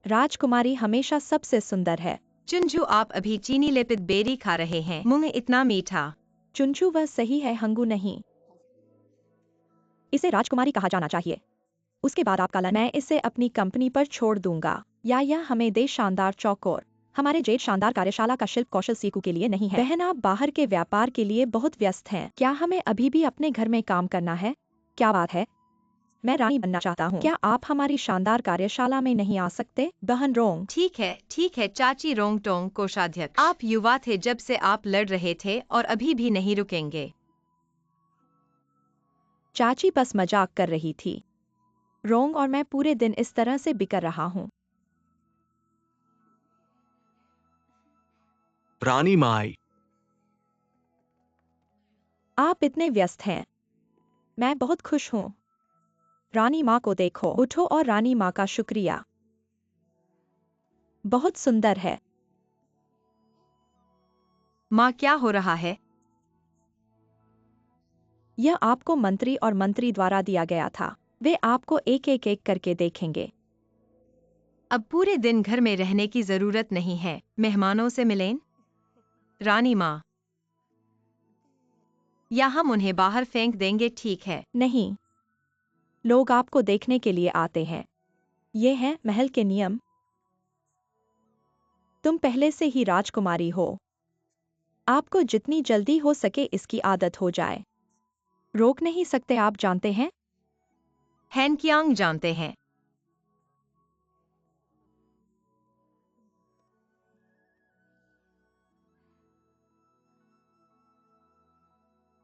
राजकुमारी हमेशा सबसे सुंदर है। चुंजू, आप अभी चीनी लेपित बेरी खा रहे हैं। मुंह इतना मीठा। चुंचू, वह सही है, हंगू नहीं। इसे राजकुमारी कहा जाना चाहिए। उसके बाद आपका मैं इसे अपनी कंपनी पर छोड़ दूंगा। या यह हमें दे शानदार चौकोर। हमारे जेठ शानदार कार्यशाला का शिल्प कौशल सीखू के लिए नहीं है। बहन, आप बाहर के व्यापार के लिए बहुत व्यस्त हैं। क्या हमें अभी भी अपने घर में काम करना है? क्या बात है? मैं रानी बनना चाहता हूँ। क्या आप हमारी शानदार कार्यशाला में नहीं आ सकते? बहन रोंग। ठीक है चाची रोंग टोंग कोषाध्यक्ष। आप युवा थे जब से आप लड़ रहे थे और अभी भी नहीं रुकेंगे। चाची बस मजाक कर रही थी। रोंग और मैं पूरे दिन इस तरह से बिकर रहा हूँ। रानी माँ आई। आप इतने व्यस्त हैं। मैं बहुत खुश हूँ। रानी माँ को देखो। उठो और रानी माँ का शुक्रिया। बहुत सुंदर है। माँ, क्या हो रहा है? यह आपको मंत्री और मंत्री द्वारा दिया गया था। वे आपको एक एक एक करके देखेंगे। अब पूरे दिन घर में रहने की जरूरत नहीं है। मेहमानों से मिलें। रानी माँ, या हम उन्हें बाहर फेंक देंगे, ठीक है? नहीं, लोग आपको देखने के लिए आते हैं। ये हैं महल के नियम। तुम पहले से ही राजकुमारी हो। आपको जितनी जल्दी हो सके इसकी आदत हो जाए। रोक नहीं सकते, आप जानते हैं। हैनकियांग जानते हैं।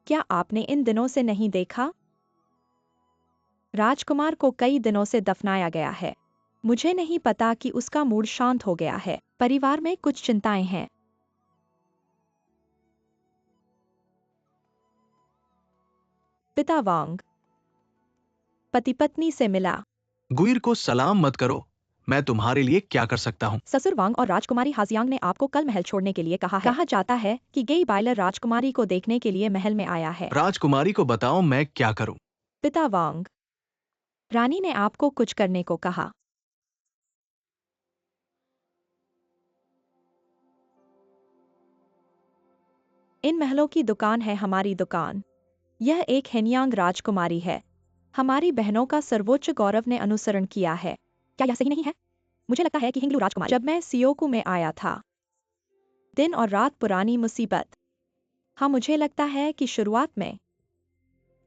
क्या आपने इन दिनों से नहीं देखा? राजकुमार को कई दिनों से दफनाया गया है। मुझे नहीं पता कि उसका मूड शांत हो गया है। परिवार में कुछ चिंताएं हैं। पिता वांग पति पत्नी से मिला। गुइर को सलाम मत करो। मैं तुम्हारे लिए क्या कर सकता हूँ? ससुर वांग और राजकुमारी हाजियांग ने आपको कल महल छोड़ने के लिए कहा है। कहा जाता है कि गेई बायलर राजकुमारी को देखने के लिए महल में आया है। राजकुमारी को बताओ मैं क्या करूँ। पिता वांग रानी ने आपको कुछ करने को कहा। इन महलों की दुकान है हमारी दुकान। यह एक हेनियांग राजकुमारी है। हमारी बहनों का सर्वोच्च गौरव ने अनुसरण किया है। क्या यह सही नहीं है? मुझे लगता है कि हिंगलू राजकुमारी। जब मैं सियोकू में आया था, दिन और रात पुरानी मुसीबत। हाँ, मुझे लगता है कि शुरुआत में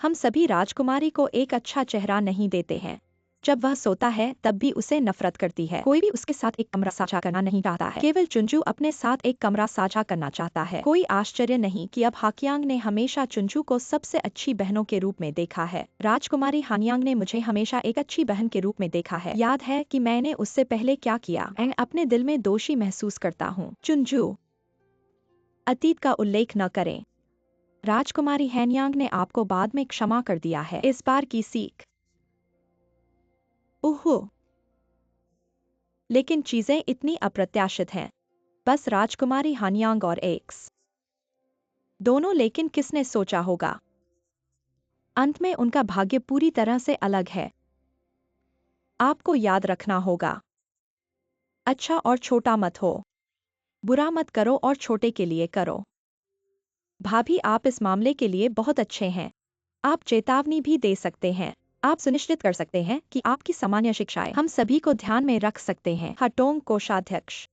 हम सभी राजकुमारी को एक अच्छा चेहरा नहीं देते हैं। जब वह सोता है तब भी उसे नफरत करती है। कोई भी उसके साथ एक कमरा साझा करना नहीं चाहता है। केवल चुंचू अपने साथ एक कमरा साझा करना चाहता है। कोई आश्चर्य नहीं कि अब हाकियांग ने हमेशा चुंचू को सबसे अच्छी बहनों के रूप में देखा है। राजकुमारी हानियांग ने मुझे हमेशा एक अच्छी बहन के रूप में देखा है। याद है कि मैंने उससे पहले क्या किया? मैं अपने दिल में दोषी महसूस करता हूँ। चुंचू, अतीत का उल्लेख न करें। राजकुमारी हैनियांग ने आपको बाद में क्षमा कर दिया है। इस बार की सीख। ओहो, लेकिन चीजें इतनी अप्रत्याशित हैं। बस राजकुमारी हानियांग और एक्स दोनों, लेकिन किसने सोचा होगा? अंत में उनका भाग्य पूरी तरह से अलग है। आपको याद रखना होगा, अच्छा और छोटा मत हो। बुरा मत करो और छोटे के लिए करो। भाभी, आप इस मामले के लिए बहुत अच्छे हैं। आप चेतावनी भी दे सकते हैं। आप सुनिश्चित कर सकते हैं कि आपकी सामान्य शिक्षाएं हम सभी को ध्यान में रख सकते हैं। हटोंग कोषाध्यक्ष,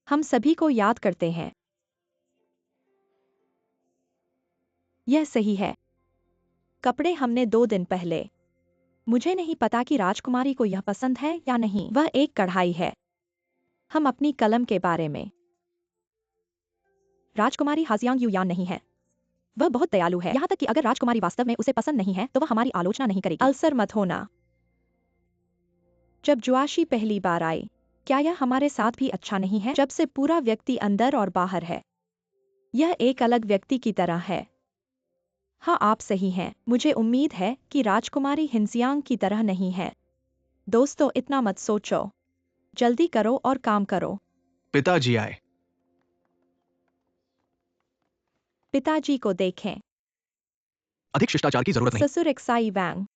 हम सभी को याद करते हैं। यह सही है। कपड़े हमने 2 दिन पहले। मुझे नहीं पता कि राजकुमारी को यह पसंद है या नहीं। वह एक कढ़ाई है। हम अपनी कलम के बारे में। राजकुमारी हाजियांग युयान नहीं है। वह बहुत दयालु है। यहाँ तक कि अगर राजकुमारी वास्तव में उसे पसंद नहीं है तो वह हमारी आलोचना नहीं करेगी। अल्सर मत होना। जब जुआशी पहली बार आई, क्या यह हमारे साथ भी अच्छा नहीं है? जब से पूरा व्यक्ति अंदर और बाहर है। यह एक अलग व्यक्ति की तरह है। हाँ, आप सही हैं। मुझे उम्मीद है कि राजकुमारी हिंसियांग की तरह नहीं है। दोस्तों, इतना मत सोचो। जल्दी करो और काम करो। पिताजी आए। पिताजी को देखें। अधिक शिष्टाचार की जरूरत नहीं। ससुर एक्साई वैंग।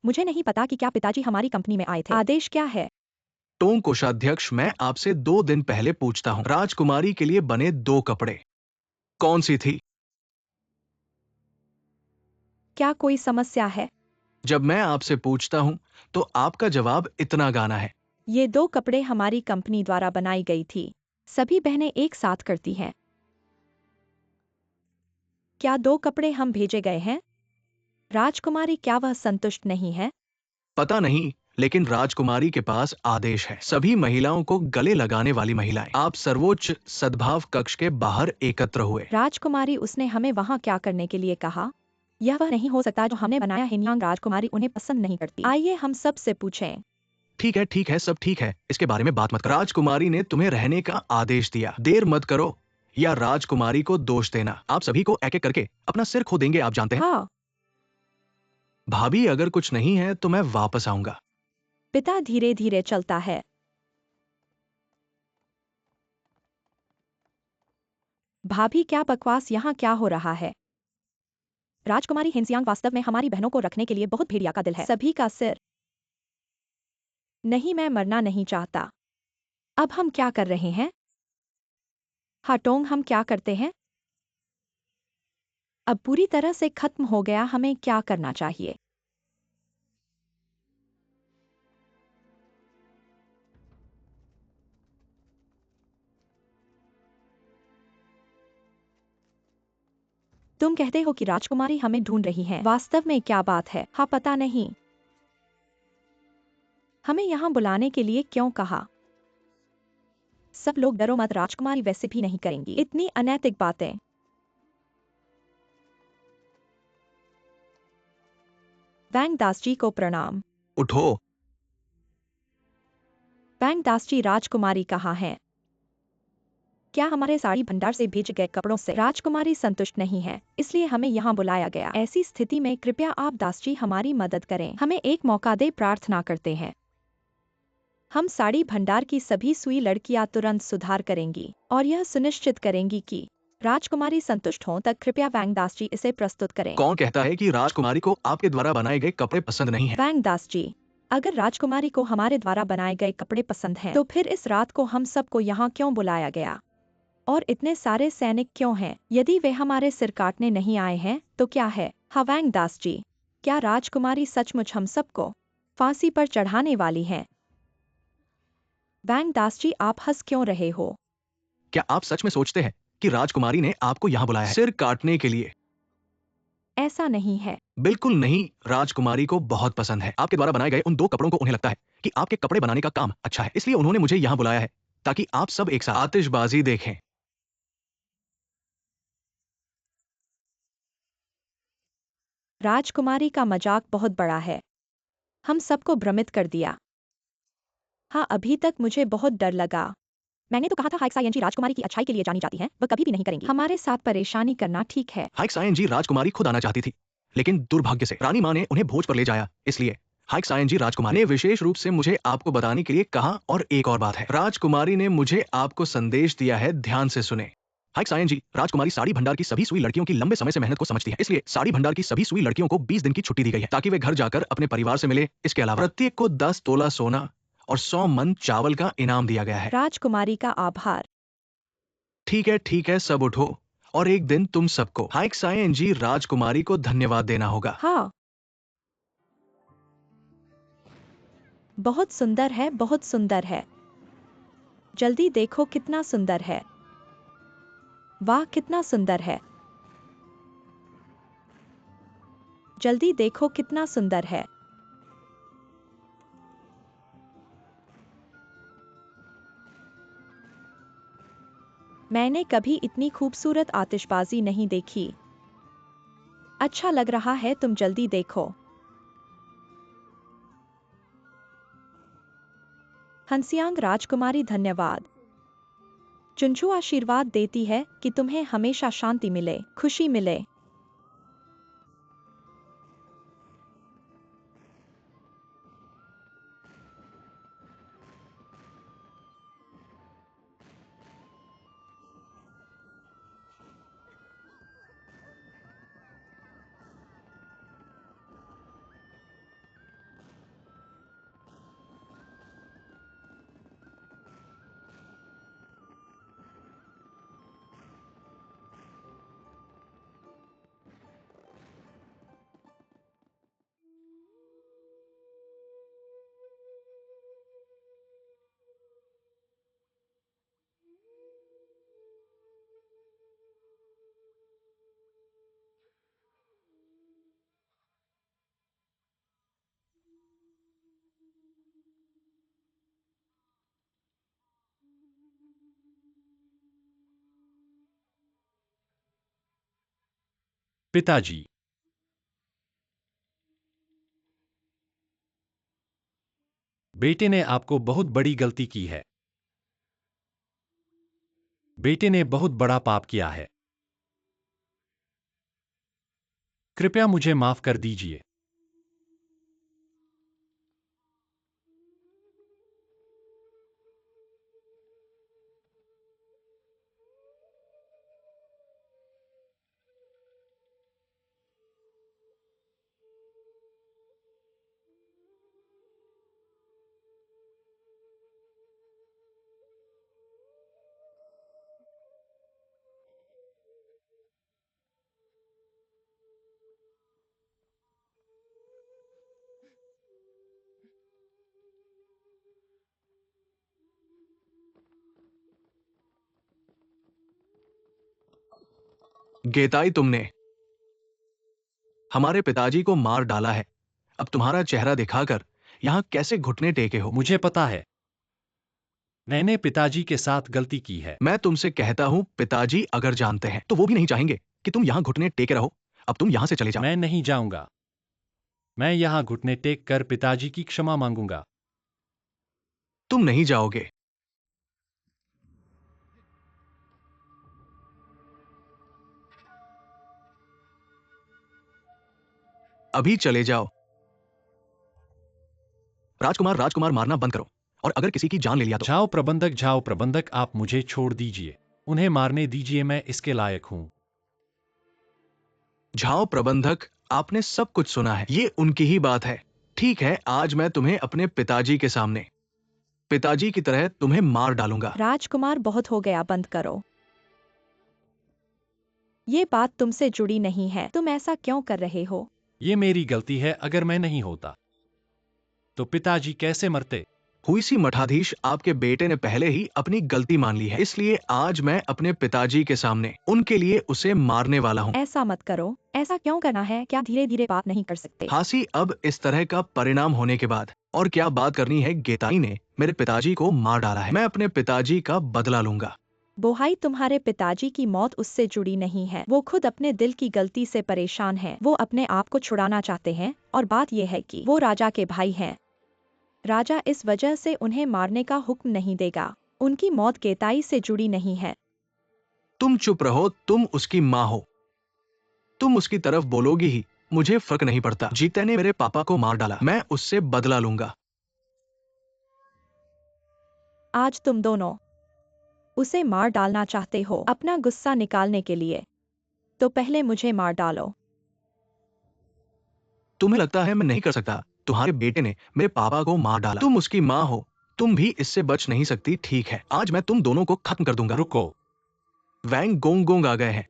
मुझे नहीं पता कि क्या पिताजी हमारी कंपनी में आए थे। आदेश क्या है? टोंग कोषाध्यक्ष, मैं आपसे 2 दिन पहले पूछता हूँ, राजकुमारी के लिए बने 2 कपड़े कौन सी थी? क्या कोई समस्या है? जब मैं आपसे पूछता हूँ तो आपका जवाब इतना गाना है। ये 2 कपड़े हमारी कंपनी द्वारा बनाई गई थी। सभी बहनें एक साथ करती हैं। क्या 2 कपड़े हम भेजे गए हैं? राजकुमारी, क्या वह संतुष्ट नहीं है? पता नहीं, लेकिन राजकुमारी के पास आदेश है। सभी महिलाओं को गले लगाने वाली महिलाएं। आप सर्वोच्च सद्भाव कक्ष के बाहर एकत्र हुए। राजकुमारी, उसने हमें वहां क्या करने के लिए कहा? यह वह नहीं हो सकता जो हमने बनाया। हिन्यांग राजकुमारी उन्हें पसंद नहीं करती। आइए हम सब से पूछें। ठीक है, सब ठीक है। इसके बारे में बात मत करो। राजकुमारी ने तुम्हें रहने का आदेश दिया। देर मत करो या राजकुमारी को दोष देना। आप सभी को एक एक करके अपना सिर खो देंगे, आप जानते हैं। हाँ। भाभी, अगर कुछ नहीं है तो मैं वापस आऊंगा। पिता धीरे धीरे चलता है। भाभी, क्या बकवास, यहाँ क्या हो रहा है? राजकुमारी हिंसियांग वास्तव में हमारी बहनों को रखने के लिए बहुत भेड़िया का दिल है। सभी का सिर। नहीं, मैं मरना नहीं चाहता। अब हम क्या कर रहे हैं? हाटोंग, हम क्या करते हैं? अब पूरी तरह से खत्म हो गया। हमें क्या करना चाहिए? तुम कहते हो कि राजकुमारी हमें ढूंढ रही है। वास्तव में क्या बात है? हाँ, पता नहीं। हमें यहाँ बुलाने के लिए क्यों कहा? सब लोग डरो मत, राजकुमारी वैसे भी नहीं करेंगी इतनी अनैतिक बातें। वैंग दास जी को प्रणाम। उठो। वैंग दास जी, राजकुमारी कहाँ है? क्या हमारे साड़ी भंडार से भेजे गए कपड़ों से राजकुमारी संतुष्ट नहीं है, इसलिए हमें यहाँ बुलाया गया। ऐसी स्थिति में कृपया आप दास जी हमारी मदद करें। हमें एक मौका दे, प्रार्थना करते हैं। हम साड़ी भंडार की सभी सुई लड़कियां तुरंत सुधार करेंगी और यह सुनिश्चित करेंगी कि राजकुमारी संतुष्ट हों तक कृपया वैंगदास जी इसे प्रस्तुत करें। कौन कहता है कि राजकुमारी को आपके द्वारा बनाए गए कपड़े पसंद नहीं है? वैंगदास जी, अगर राजकुमारी को हमारे द्वारा बनाए गए कपड़े पसंद हैं, तो फिर इस रात को हम सबको यहाँ क्यों बुलाया गया? और इतने सारे सैनिक क्यों हैं? यदि वे हमारे सिर काटने नहीं आए हैं, तो क्या है? हाँ वैंगदास जी, क्या राजकुमारी सचमुच हम सबको फांसी पर चढ़ाने वाली हैं? वैंगदास जी, आप हंस क्यों रहे हो? क्या आप सच में सोचते हैं कि राजकुमारी ने आपको यहाँ बुलाया है सिर काटने के लिए? ऐसा नहीं है। बिल्कुल नहीं, राजकुमारी को बहुत पसंद है आपके द्वारा बनाए गए उन 2 कपड़ों को। उन्हें लगता है कि आपके कपड़े बनाने का काम अच्छा है, इसलिए उन्होंने मुझे यहाँ बुलाया है ताकि आप सब एक साथ आतिशबाजी देखें। राजकुमारी का मजाक बहुत बड़ा है। हम सबको भ्रमित कर दिया। हाँ, अभी तक मुझे बहुत डर लगा। मैंने तो कहा था हाइक्सायंजी राजकुमारी की अच्छाई के लिए जानी जाती हैं, वह कभी भी नहीं करेंगी हमारे साथ परेशानी करना। ठीक है। हाइक्सायन जी राजकुमारी खुद आना चाहती थी, लेकिन दुर्भाग्य से रानी माँ ने उन्हें भोज पर ले जाया, इसलिए हाइक्सायन जी राजकुमारी ने विशेष रूप से मुझे आपको बताने के लिए कहा। और एक और बात है, राजकुमारी ने मुझे आपको संदेश दिया है, ध्यान से सुने। हाइक्सायन जी, राजकुमारी साड़ी भंडार की सभी सुई लड़कियों की लंबे समय से मेहनत को समझती है, इसलिए साड़ी भंडार की सभी सुई लड़कियों को 20 दिन की छुट्टी दी गई है ताकि वे घर जाकर अपने परिवार से मिले। इसके अलावा प्रत्येक को 10 तोला सोना और 100 मन चावल का इनाम दिया गया है। राजकुमारी का आभार। ठीक है, सब उठो और एक दिन तुम सबको हाइक्सायन जी राजकुमारी को धन्यवाद देना होगा। हाँ, बहुत सुंदर है, बहुत सुंदर है। जल्दी देखो कितना सुंदर है। वाह, कितना सुंदर है। जल्दी देखो कितना सुंदर है। मैंने कभी इतनी खूबसूरत आतिशबाजी नहीं देखी। अच्छा लग रहा है, तुम जल्दी देखो। हंसियांग राजकुमारी धन्यवाद। चुनचू आशीर्वाद देती है कि तुम्हें हमेशा शांति मिले, खुशी मिले। पिताजी, बेटे ने आपको बहुत बड़ी गलती की है। बेटे ने बहुत बड़ा पाप किया है। कृपया मुझे माफ कर दीजिए। गेताई, तुमने हमारे पिताजी को मार डाला है। अब तुम्हारा चेहरा दिखाकर यहाँ कैसे घुटने टेके हो? मुझे पता है, मैंने पिताजी के साथ गलती की है। मैं तुमसे कहता हूँ, पिताजी अगर जानते हैं तो वो भी नहीं चाहेंगे कि तुम यहाँ घुटने टेके रहो। अब तुम यहाँ से चले जाओ। मैं नहीं जाऊंगा। मैं यहाँ घुटने टेक कर पिताजी की क्षमा मांगूंगा। तुम नहीं जाओगे। अभी चले जाओ। राजकुमार, राजकुमार मारना बंद करो, और अगर किसी की जान ले लिया तो। जाओ प्रबंधक, जाओ प्रबंधक, आप मुझे छोड़ दीजिए। उन्हें मारने दीजिए, मैं इसके लायक हूं। झाओ प्रबंधक, आपने सब कुछ सुना है, ये उनकी ही बात है। ठीक है, आज मैं तुम्हें अपने पिताजी के सामने पिताजी की तरह तुम्हें मार डालूंगा। राजकुमार, बहुत हो गया, बंद करो। ये बात तुमसे जुड़ी नहीं है, तुम ऐसा क्यों कर रहे हो? ये मेरी गलती है, अगर मैं नहीं होता तो पिताजी कैसे मरते? हुई सी मठाधीश, आपके बेटे ने पहले ही अपनी गलती मान ली है, इसलिए आज मैं अपने पिताजी के सामने उनके लिए उसे मारने वाला हूँ। ऐसा मत करो, ऐसा क्यों करना है? क्या धीरे धीरे बात नहीं कर सकते? हासी, अब इस तरह का परिणाम होने के बाद और क्या बात करनी है? गेताई ने मेरे पिताजी को मार डाला है, मैं अपने पिताजी का बदला लूंगा। बोहाई, तुम्हारे पिताजी की मौत उससे जुड़ी नहीं है। वो खुद अपने दिल की गलती से परेशान हैं। वो अपने आप को छुड़ाना चाहते हैं और बात यह है कि वो राजा के भाई हैं। राजा इस वजह से उन्हें मारने का हुक्म नहीं देगा। उनकी मौत गेताई से जुड़ी नहीं है। तुम चुप रहो, तुम उसकी माँ हो, तुम उसकी तरफ बोलोगी ही, मुझे फर्क नहीं पड़ता। जीते ने मेरे पापा को मार डाला, मैं उससे बदला लूंगा। आज तुम दोनों उसे मार डालना चाहते हो अपना गुस्सा निकालने के लिए, तो पहले मुझे मार डालो। तुम्हें लगता है मैं नहीं कर सकता? तुम्हारे बेटे ने मेरे पापा को मार डाला, तुम उसकी माँ हो, तुम भी इससे बच नहीं सकती। ठीक है, आज मैं तुम दोनों को खत्म कर दूंगा। रुको। वैंग गोंग गोंग आ गए हैं।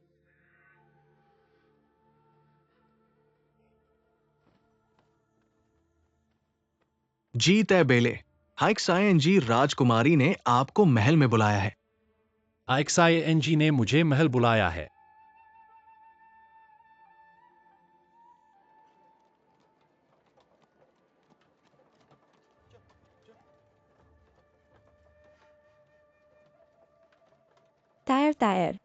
जीत है बेले। हाइक्सायन जी, राजकुमारी ने आपको महल में बुलाया है। आईएक्सआईएनजी ने मुझे महल बुलाया है। तायर तायर,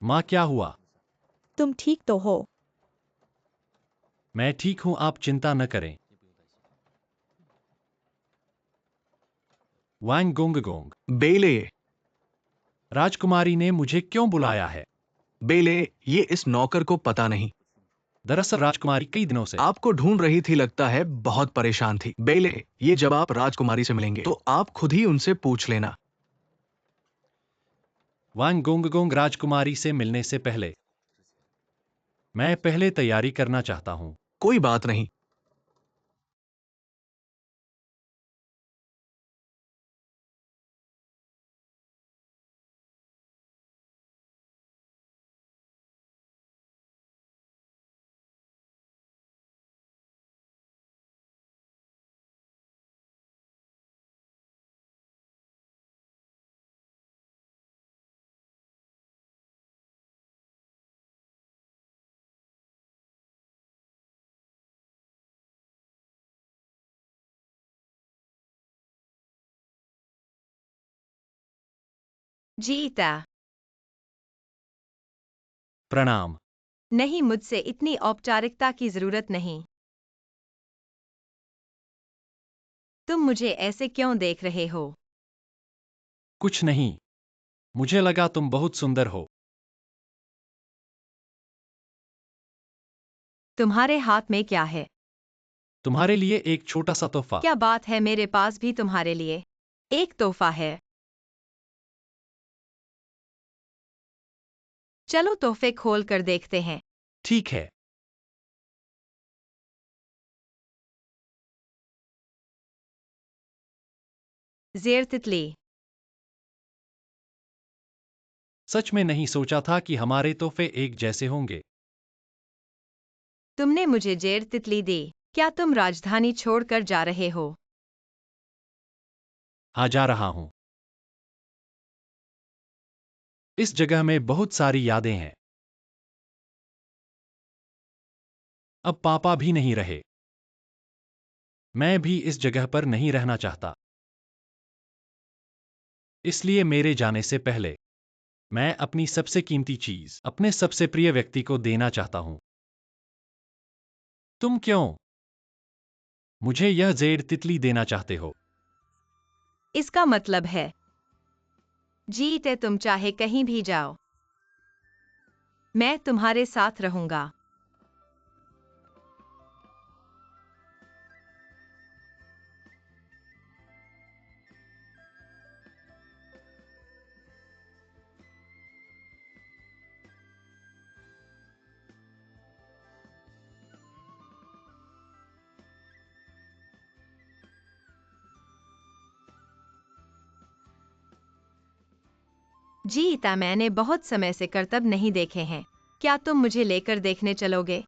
माँ, क्या हुआ? तुम ठीक तो हो? मैं ठीक हूं, आप चिंता न करें। वांग गोंग गोंग, बेले, राजकुमारी ने मुझे क्यों बुलाया है? बेले, ये इस नौकर को पता नहीं। दरअसल राजकुमारी कई दिनों से आपको ढूंढ रही थी, लगता है बहुत परेशान थी। बेले, ये जब आप राजकुमारी से मिलेंगे तो आप खुद ही उनसे पूछ लेना। वांग गोंग गोंग, राजकुमारी से मिलने से पहले मैं पहले तैयारी करना चाहता हूं। कोई बात नहीं। जीता। प्रणाम। नहीं, मुझसे इतनी औपचारिकता की जरूरत नहीं। तुम मुझे ऐसे क्यों देख रहे हो? कुछ नहीं, मुझे लगा तुम बहुत सुंदर हो। तुम्हारे हाथ में क्या है? तुम्हारे लिए एक छोटा सा तोहफा। क्या बात है, मेरे पास भी तुम्हारे लिए एक तोहफा है। चलो तोहफे खोल कर देखते हैं। ठीक है। जेर तितली। सच में नहीं सोचा था कि हमारे तोहफे एक जैसे होंगे। तुमने मुझे जेर तितली दी। क्या तुम राजधानी छोड़कर जा रहे हो? आ जा रहा हूं। इस जगह में बहुत सारी यादें हैं। अब पापा भी नहीं रहे। मैं भी इस जगह पर नहीं रहना चाहता। इसलिए मेरे जाने से पहले मैं अपनी सबसे कीमती चीज अपने सबसे प्रिय व्यक्ति को देना चाहता हूं। तुम क्यों मुझे यह जेड तितली देना चाहते हो? इसका मतलब है जीते, तुम चाहे कहीं भी जाओ, मैं तुम्हारे साथ रहूंगा। जी ईता, मैंने बहुत समय से करतब नहीं देखे हैं, क्या तुम मुझे लेकर देखने चलोगे?